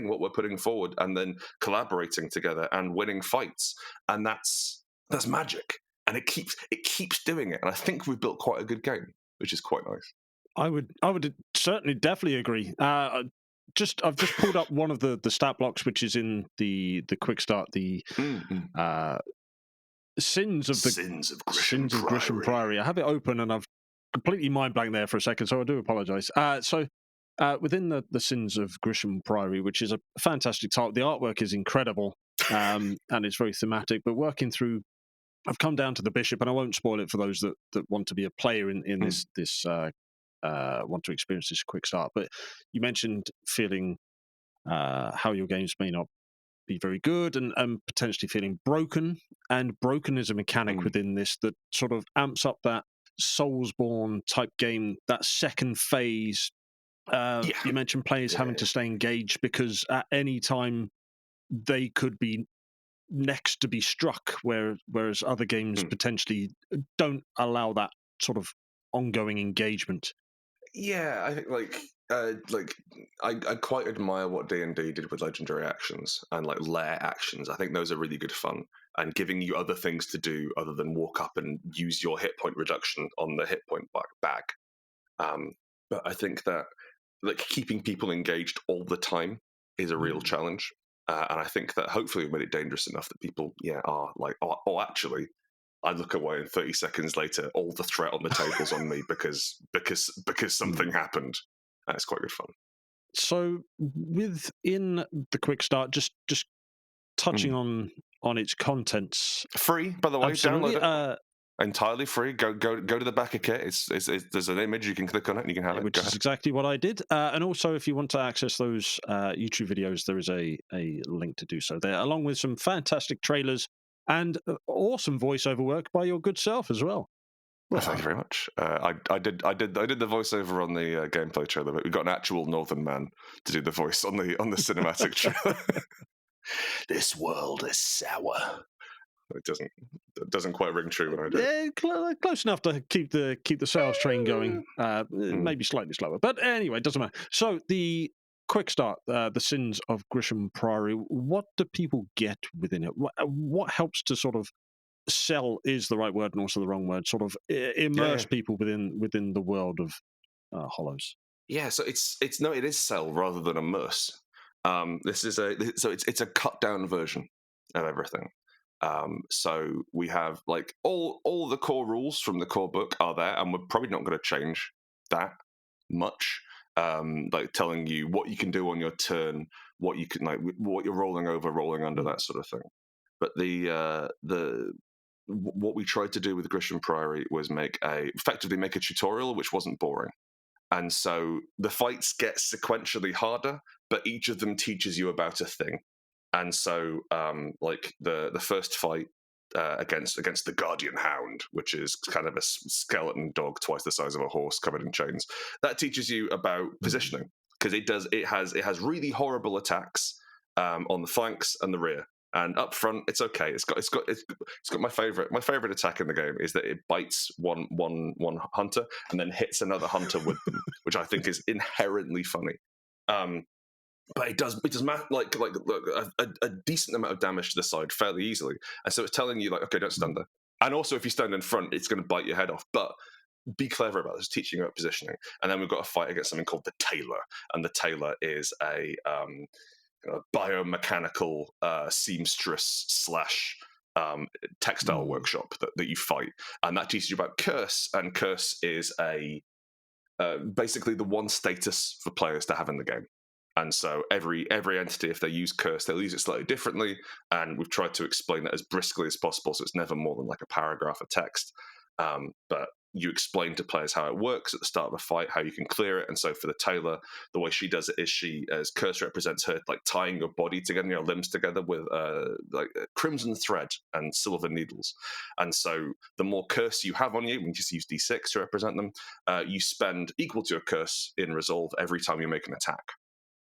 what we're putting forward, and then collaborating together and winning fights, and that's magic. And it keeps doing it, and I think we've built quite a good game, which is quite nice. I would certainly definitely agree. I've just pulled up one of the stat blocks, which is in the quick start. The sins of Grisham Priory. I have it open and I've completely mind blank there for a second, so I do apologise. Within the sins of Grisham Priory, which is a fantastic title, the artwork is incredible and it's very thematic. But working through, I've come down to the bishop, and I won't spoil it for those that want to be a player in this want to experience this quick start. But you mentioned feeling how your games may not be very good and potentially feeling broken. And broken is a mechanic within this that sort of amps up that Soulsborne type game, that second phase. You mentioned players having to stay engaged because at any time they could be next to be struck, whereas other games potentially don't allow that sort of ongoing engagement. Yeah, I think I quite admire what D&D did with legendary actions and like lair actions. I think those are really good fun, and giving you other things to do other than walk up and use your hit point reduction on the hit point bag. But I think that like keeping people engaged all the time is a real challenge. And I think that hopefully we made it dangerous enough that people, are like, oh, actually, I look away and 30 seconds later, all the threat on the table's on me because something happened. It's quite good fun. So within the quick start, just touching on its contents, free, by the way. absolutely. Download it. Entirely free. Go to the back of kit. It's there's an image, you can click on it and you can have it. Which is exactly what I did. And also, if you want to access those YouTube videos, there is a link to do so there, along with some fantastic trailers and awesome voiceover work by your good self as well. Thank you very much. I did the voiceover on the gameplay trailer, but we got an actual Northern man to do the voice on the cinematic trailer. This world is sour. It doesn't quite ring true when I do it. Yeah, close enough to keep the sales train going. Maybe slightly slower, but anyway, it doesn't matter. So the quick start, the sins of Grisham Priory. What do people get within it? What helps to sort of sell is the right word and also the wrong word. Sort of immerse people within the world of Hollows. Yeah, so it is sell rather than immerse. It's a cut down version of everything. So we have like all the core rules from the core book are there, and we're probably not going to change that much. Like telling you what you can do on your turn, what you can what you're rolling over, rolling under, that sort of thing. But what we tried to do with Grisham Priory was effectively make a tutorial which wasn't boring. And so the fights get sequentially harder, but each of them teaches you about a thing. And so, like the first fight against the Guardian Hound, which is kind of a skeleton dog twice the size of a horse covered in chains, that teaches you about positioning, because it has really horrible attacks on the flanks and the rear. And up front, it's okay. It's got my favorite attack in the game is that it bites one hunter and then hits another hunter with them, which I think is inherently funny. But it does a decent amount of damage to the side fairly easily, and so it's telling you like, okay, don't stand there. And also, if you stand in front, it's going to bite your head off. But be clever about this, teaching you about positioning. And then we've got a fight against something called the Tailor, and the Tailor is a biomechanical seamstress slash textile workshop that you fight, and that teaches you about curse. And curse is basically the one status for players to have in the game. And so every entity, if they use curse, they'll use it slightly differently. And we've tried to explain it as briskly as possible, so it's never more than like a paragraph of text. But you explain to players how it works at the start of a fight, how you can clear it. And so for the Tailor, the way she does it is as curse represents her like tying your body together, your limbs together with like crimson thread and silver needles. And so the more curse you have on you, when you just use D6 to represent them, you spend equal to your curse in resolve every time you make an attack.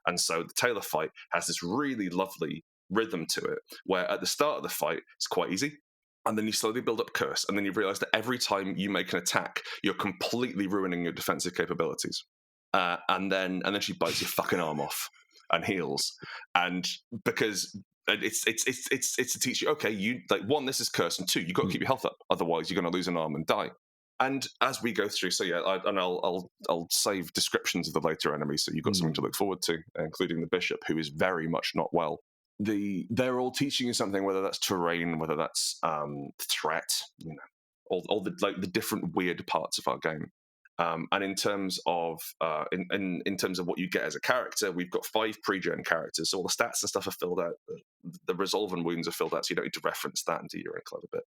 And so the Taylor fight has this really lovely rhythm to it, where at the start of the fight, it's quite easy. And then you slowly build up curse, and then you realize that every time you make an attack, you're completely ruining your defensive capabilities. And then she bites your fucking arm off and heals, and because it's to teach you, okay, you like, one, this is curse, and two, you got to keep your health up, otherwise you're going to lose an arm and die. And as we go through, so yeah, I'll save descriptions of the later enemies, so you've got something to look forward to, including the bishop, who is very much not well. They're all teaching you something, whether that's terrain, whether that's threat, all the like the different weird parts of our game. And in terms of in terms of what you get as a character, we've got 5 pre-gen characters, so all the stats and stuff are filled out. The resolve and wounds are filled out, so you don't need to reference that into your include a bit.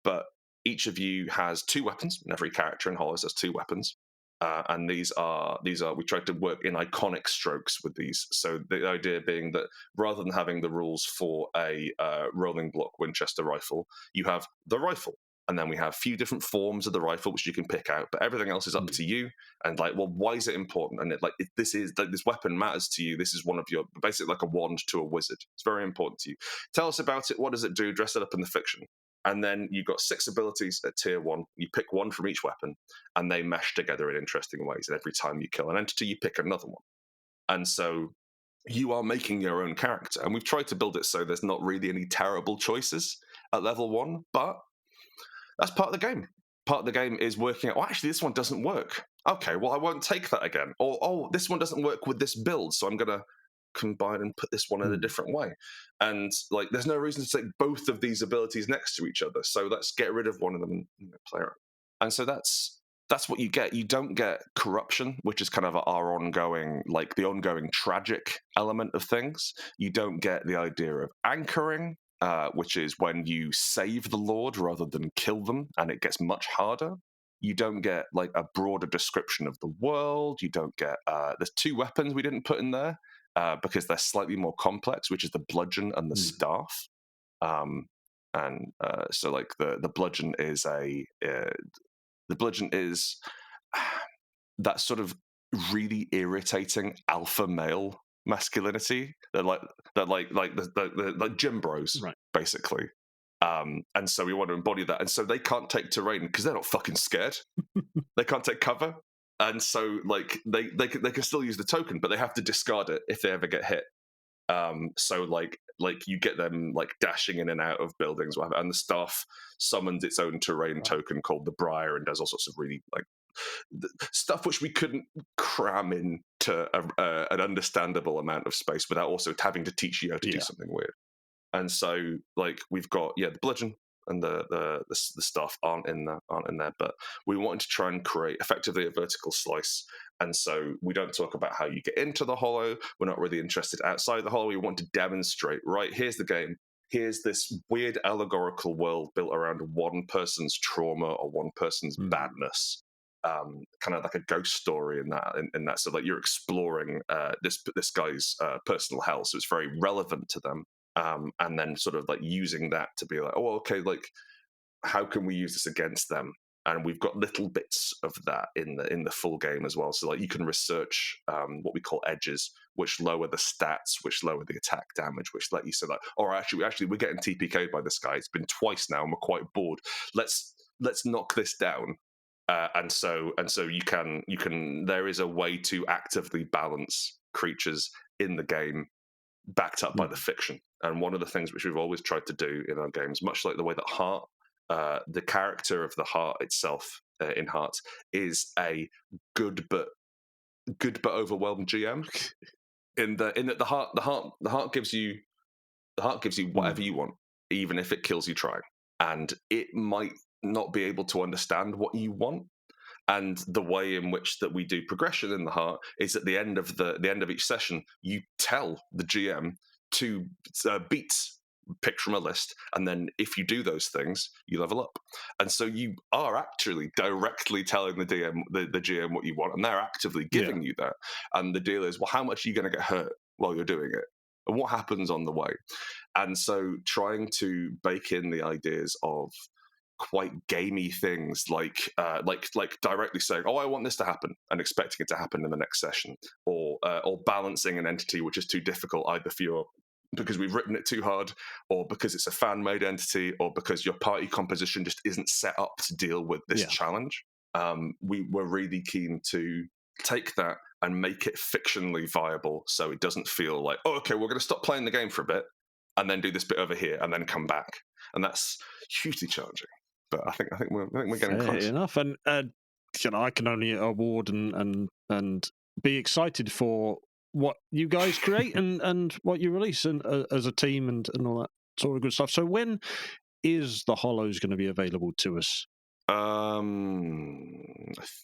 But each of you has 2 weapons, and every character in Hollows has 2 weapons. And these are we tried to work in iconic strokes with these. So the idea being that rather than having the rules for a rolling block Winchester rifle, you have the rifle, and then we have a few different forms of the rifle which you can pick out, but everything else is up to you. And like, well, why is it important? And this weapon matters to you. This is one of your, basically like a wand to a wizard. It's very important to you. Tell us about it. What does it do? Dress it up in the fiction. And then you've got 6 abilities at tier 1. You pick 1 from each weapon, and they mesh together in interesting ways. And every time you kill an entity, you pick another one. And so you are making your own character. And we've tried to build it so there's not really any terrible choices at level 1, but that's part of the game. Part of the game is working out, actually, this one doesn't work. Okay, well, I won't take that again. Or, oh, this one doesn't work with this build, so I'm going to combine and put this one in a different way. And like, there's no reason to take both of these abilities next to each other, so let's get rid of one of them and play around. And so that's what you get. You don't get corruption, which is kind of our ongoing, like the ongoing tragic element of things. You don't get the idea of anchoring, which is when you save the Lord rather than kill them, and it gets much harder. You don't get like a broader description of the world. You don't get there's 2 weapons we didn't put in there because they're slightly more complex, which is the bludgeon and the staff. So like the bludgeon is that sort of really irritating alpha male masculinity. They're like the gym bros, right, basically. And so we want to embody that. And so they can't take terrain because they're not fucking scared. They can't take cover. And so like they can still use the token, but they have to discard it if they ever get hit. So like you get them like dashing in and out of buildings, and the staff summons its own terrain token called the Briar and does all sorts of really like stuff which we couldn't cram into an understandable amount of space without also having to teach you how to do something weird. And so like we've got the bludgeon and the stuff aren't in there, but we wanted to try and create effectively a vertical slice. And so we don't talk about how you get into the Hollow. We're not really interested outside the Hollow. We want to demonstrate, right, here's the game. Here's this weird allegorical world built around one person's trauma or one person's badness. Kind of like a ghost story in that. So like you're exploring this guy's personal hell, so it's very relevant to them. And then sort of like using that to be like, oh, okay, like how can we use this against them? And we've got little bits of that in the full game as well. So like you can research what we call edges, which lower the stats, which lower the attack damage, which let you say like, or actually we're getting TPK'd by this guy. It's been twice now, and we're quite bored. Let's knock this down. And so you can. There is a way to actively balance creatures in the game, backed up by the fiction. And one of the things which we've always tried to do in our games, much like the way that Heart, the character of the Heart itself in Heart is a good but overwhelmed GM. in that the heart gives you whatever you want, even if it kills you trying, and it might not be able to understand what you want. And the way in which that we do progression in the Heart is at the end of each session, you tell the GM to beats picked from a list, and then if you do those things, you level up. And so you are actually directly telling the GM what you want, and they're actively giving you that. And the deal is, well, how much are you going to get hurt while you're doing it, and what happens on the way? And so trying to bake in the ideas of quite gamey things like directly saying, "Oh, I want this to happen," and expecting it to happen in the next session, or balancing an entity which is too difficult either for your because we've written it too hard, or because it's a fan-made entity, or because your party composition just isn't set up to deal with this challenge. We were really keen to take that and make it fictionally viable, so it doesn't feel like, oh, okay, we're going to stop playing the game for a bit and then do this bit over here and then come back, and that's hugely challenging. But I think we're getting Fair close enough, and I can only award and be excited for what you guys create and what you release and as a team and all that sort of good stuff. So when is the Hollows going to be available to us? I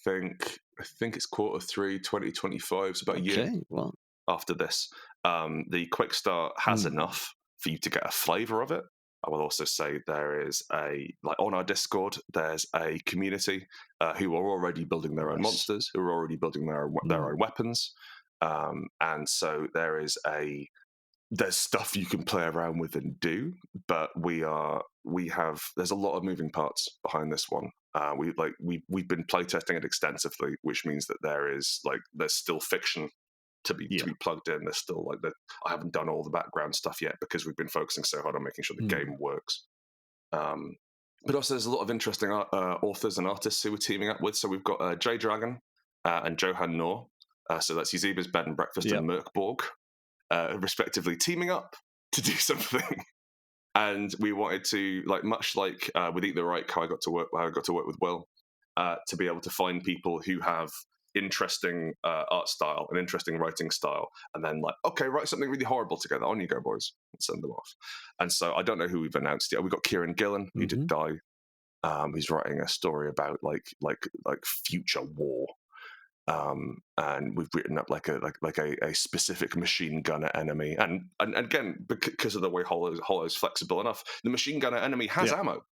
think it's Q3 2025, so about a year after this. The quick start has enough for you to get a flavor of it. I will also say there is on our Discord, there's a community who are already building their own monsters, who are already building their own weapons, and so there's stuff you can play around with and do. But there's a lot of moving parts behind this one. We've been playtesting it extensively, which means that there's still fiction to be plugged in. There's still I haven't done all the background stuff yet because we've been focusing so hard on making sure the game works. But also there's a lot of interesting authors and artists who we're teaming up with. So we've got Jay Dragon and Johan Noor. So that's Yuziba's Bed and Breakfast and Merkborg, respectively, teaming up to do something. And we wanted to, much like with Eat the Reich, how I got to work with Will, to be able to find people who have interesting art style and interesting writing style, and then okay, write something really horrible together. On you go, boys, and send them off. And so I don't know who we've announced yet. We've got Kieran Gillen, who did Die. He's writing a story about like future war. And we've written up like a specific machine gunner enemy, and again, because of the way Hollow's flexible enough, the machine gunner enemy has ammo,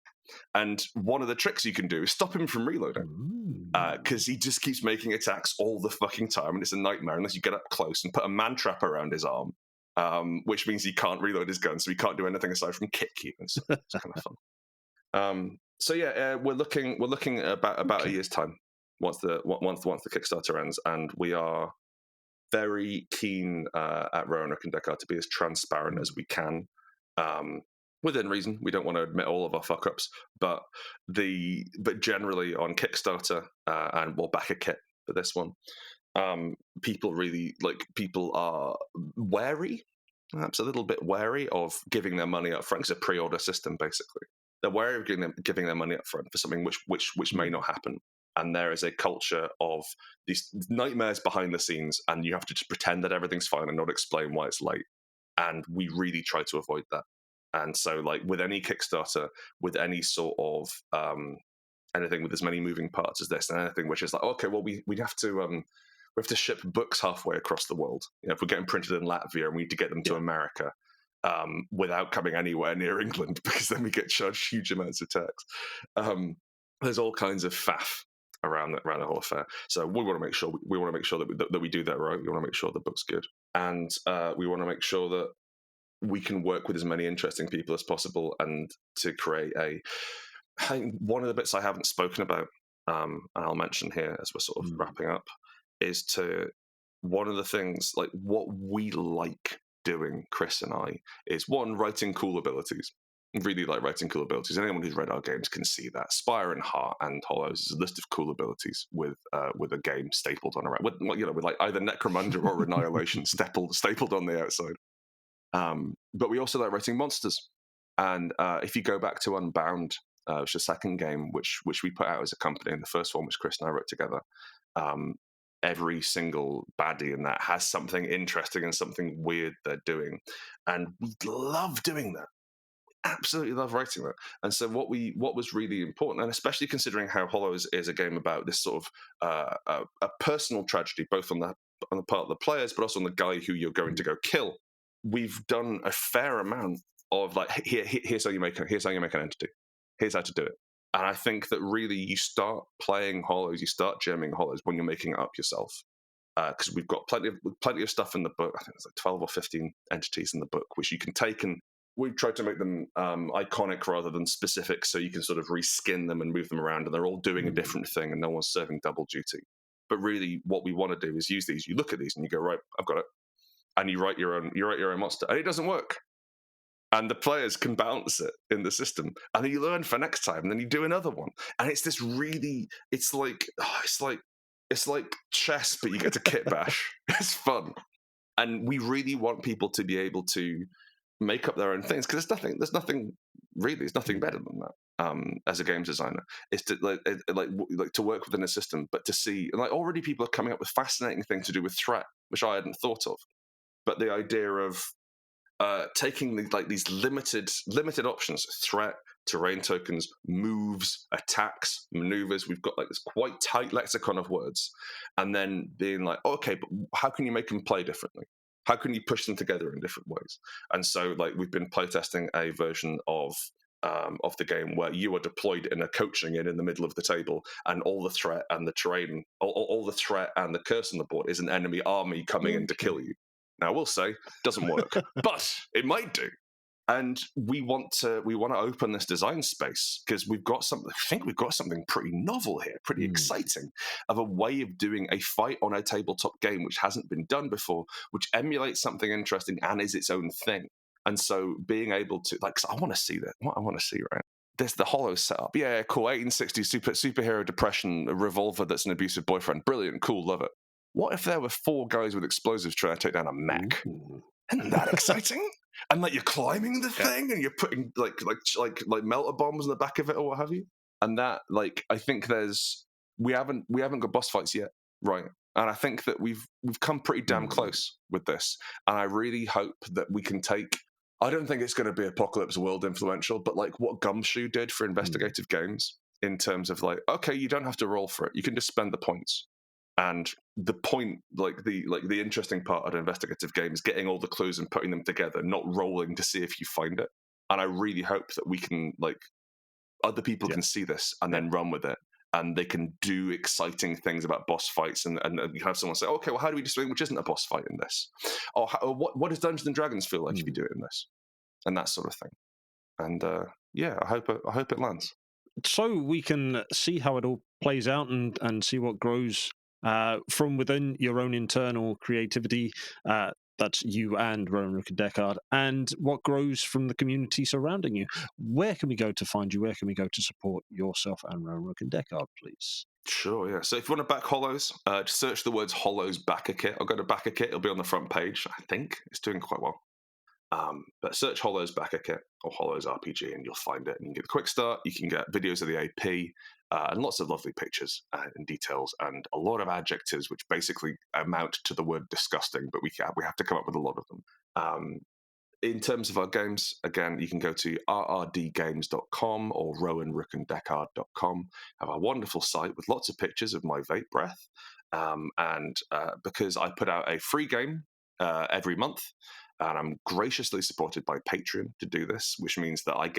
and one of the tricks you can do is stop him from reloading, because he just keeps making attacks all the fucking time, and it's a nightmare unless you get up close and put a man trap around his arm, which means he can't reload his gun, so he can't do anything aside from kick you. And so it's kind of fun. So yeah, we're looking at about a year's time once the Kickstarter ends, and we are very keen at Roanoke and Deckard to be as transparent as we can, within reason. We don't want to admit all of our fuck ups, but generally on Kickstarter, and we'll back a kit for this one. People are wary, perhaps a little bit wary of giving their money up front. It's a pre-order system, basically. They're wary of giving their money up front for something which may not happen. And there is a culture of these nightmares behind the scenes, and you have to just pretend that everything's fine and not explain why it's late. And we really try to avoid that. And so, with any Kickstarter, with any sort of anything with as many moving parts as this, and anything which is okay, well, we have to ship books halfway across the world. If we're getting printed in Latvia and we need to get them to America, without coming anywhere near England, because then we get charged huge amounts of tax. There's all kinds of faff around the whole affair. So we want to make sure that we do that right. We want to make sure the book's good, and we want to make sure that we can work with as many interesting people as possible, and to create one of the bits I haven't spoken about, and I'll mention here as we're sort of wrapping up, is one of the things, what we like doing, Chris and I, is writing cool abilities. Really like writing cool abilities. Anyone who's read our games can see that. Spire and Heart and Hollows is a list of cool abilities with a game stapled on around, with either Necromunda or Annihilation stapled on the outside. But we also like writing monsters. And if you go back to Unbound, which is the second game which we put out as a company, and the first one which Chris and I wrote together, every single baddie in that has something interesting and something weird they're doing, and we love doing that. Absolutely love writing that. And so what was really important, and especially considering how Hollows is a game about this sort of a personal tragedy, both on the part of the players, but also on the guy who you're going to go kill. We've done a fair amount of here's how you make an entity. Here's how to do it. And I think that really you start playing Hollows, you start jamming Hollows when you're making it up yourself. Because we've got plenty of stuff in the book. I think there's 12 or 15 entities in the book, which you can take and we've tried to make them iconic rather than specific, so you can sort of reskin them and move them around, and they're all doing a different thing, and no one's serving double duty. But really, what we want to do is use these. You look at these and you go, right, I've got it, and you write your own monster, and it doesn't work. And the players can balance it in the system, and then you learn for next time, and then you do another one, and it's this really, it's like chess, but you get to kit bash. It's fun, and we really want people to be able to make up their own things, because there's nothing better than that. As a games designer, is to like to work within a system, but to see, like, already people are coming up with fascinating things to do with threat, which I hadn't thought of. But the idea of taking these limited options: threat, terrain tokens, moves, attacks, maneuvers. We've got like this quite tight lexicon of words, and then being like, okay, but how can you make them play differently? How can you push them together in different ways? And so, like, we've been playtesting a version of the game where you are deployed in a coaching in the middle of the table, and all the threat and the terrain, all the threat and the curse on the board is an enemy army coming in to kill you. Now, I will say, doesn't work, but it might do. And we want to open this design space, because we've got something. I think we've got something pretty novel here, pretty exciting, of a way of doing a fight on a tabletop game which hasn't been done before, which emulates something interesting and is its own thing. And so, being able to, like, 'cause I want to see that. What I want to see, right? There's the Hollows setup. Yeah, cool. 1860s superhero depression, a revolver that's an abusive boyfriend. Brilliant, cool, love it. What if there were 4 guys with explosives trying to take down a mech? Isn't that exciting? And like, you're climbing the thing, and you're putting like melter bombs in the back of it or what have you. And that, like, I think we haven't got boss fights yet, right? And I think that we've come pretty damn close with this. And I really hope that we can take. I don't think it's going to be Apocalypse World influential, but like what Gumshoe did for investigative games, in terms of like, okay, you don't have to roll for it; you can just spend the points. And the point, the interesting part of an investigative game is getting all the clues and putting them together, not rolling to see if you find it. And I really hope that we can, like, other people can see this and then run with it, and they can do exciting things about boss fights, and you have someone say, okay, well, how do we do something which isn't a boss fight in this? Or what does Dungeons and Dragons feel like if you do it in this? And that sort of thing. And I hope it lands. So we can see how it all plays out and see what grows from within your own internal creativity. That's you and Rowan Rook and Deckard, and what grows from the community surrounding you. Where can we go to find you? Where can we go to support yourself and Rowan Rook and Deckard, please? Sure, yeah. So if you want to back Hollows, just search the words Hollows Backer Kit. I'll go to Backer Kit. It'll be on the front page. I think it's doing quite well. But search Hollows Backer Kit or Hollows RPG, and you'll find it. And you can get the quick start. You can get videos of the AP and lots of lovely pictures and details, and a lot of adjectives which basically amount to the word disgusting. But we have to come up with a lot of them. In terms of our games, again, you can go to rrdgames.com or rowanrookanddeckard.com. Have a wonderful site with lots of pictures of my vape breath. And because I put out a free game every month, and I'm graciously supported by Patreon to do this, which means that I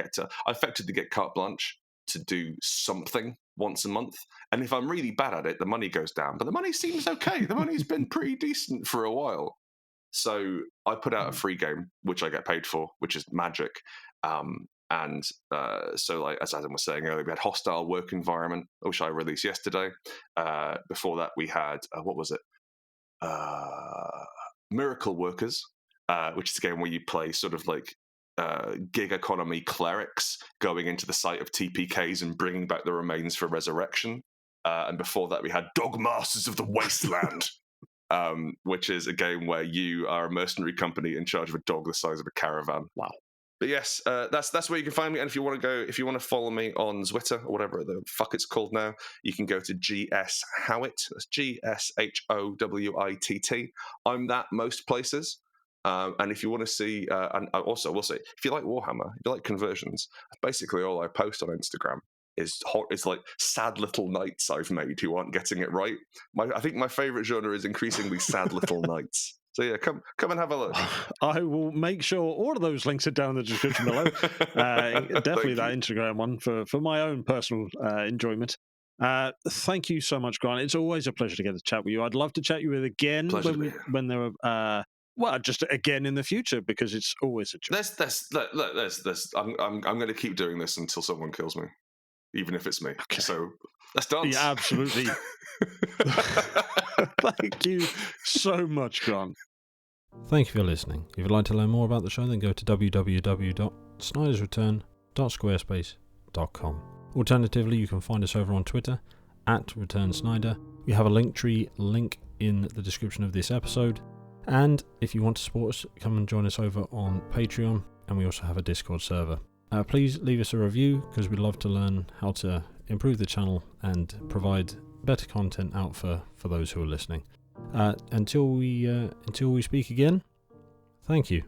effectively get carte blanche to do something once a month. And if I'm really bad at it, the money goes down. But the money seems okay. The money's been pretty decent for a while. So I put out a free game, which I get paid for, which is Magic. So, like, as Adam was saying earlier, we had Hostile Work Environment, which I released yesterday. Before that, we had, what was it? Miracle Workers, which is a game where you play sort of like gig economy clerics going into the site of TPKs and bringing back the remains for resurrection. And before that, we had Dog Masters of the Wasteland. Which is a game where you are a mercenary company in charge of a dog the size of a caravan. Wow. But yes, that's where you can find me. And if you want to follow me on Twitter or whatever the fuck it's called now, you can go to GS Howitt. That's GSHOWITT. I'm that most places. And if you want to see, and also we'll say, if you like Warhammer, if you like conversions, basically all I post on Instagram is like sad little knights I've made who aren't getting it right. I think my favorite genre is increasingly sad little knights. So yeah, come and have a look. I will make sure all of those links are down in the description below. Definitely that Instagram one for my own personal enjoyment. Thank you so much, Grant. It's always a pleasure to get to chat with you. I'd love to chat you with again when there are Well, just again in the future, because it's always a joke. I'm going to keep doing this until someone kills me, even if it's me. Okay. So let's dance. Yeah, absolutely. Thank you so much, Grant. Thank you for listening. If you'd like to learn more about the show, then go to www.snydersreturn.squarespace.com. Alternatively, you can find us over on Twitter @ReturnSnyder. We have a Linktree link in the description of this episode. And if you want to support us, come and join us over on Patreon, and we also have a Discord server. Please leave us a review, because we'd love to learn how to improve the channel and provide better content out for those who are listening. Until we speak again, thank you.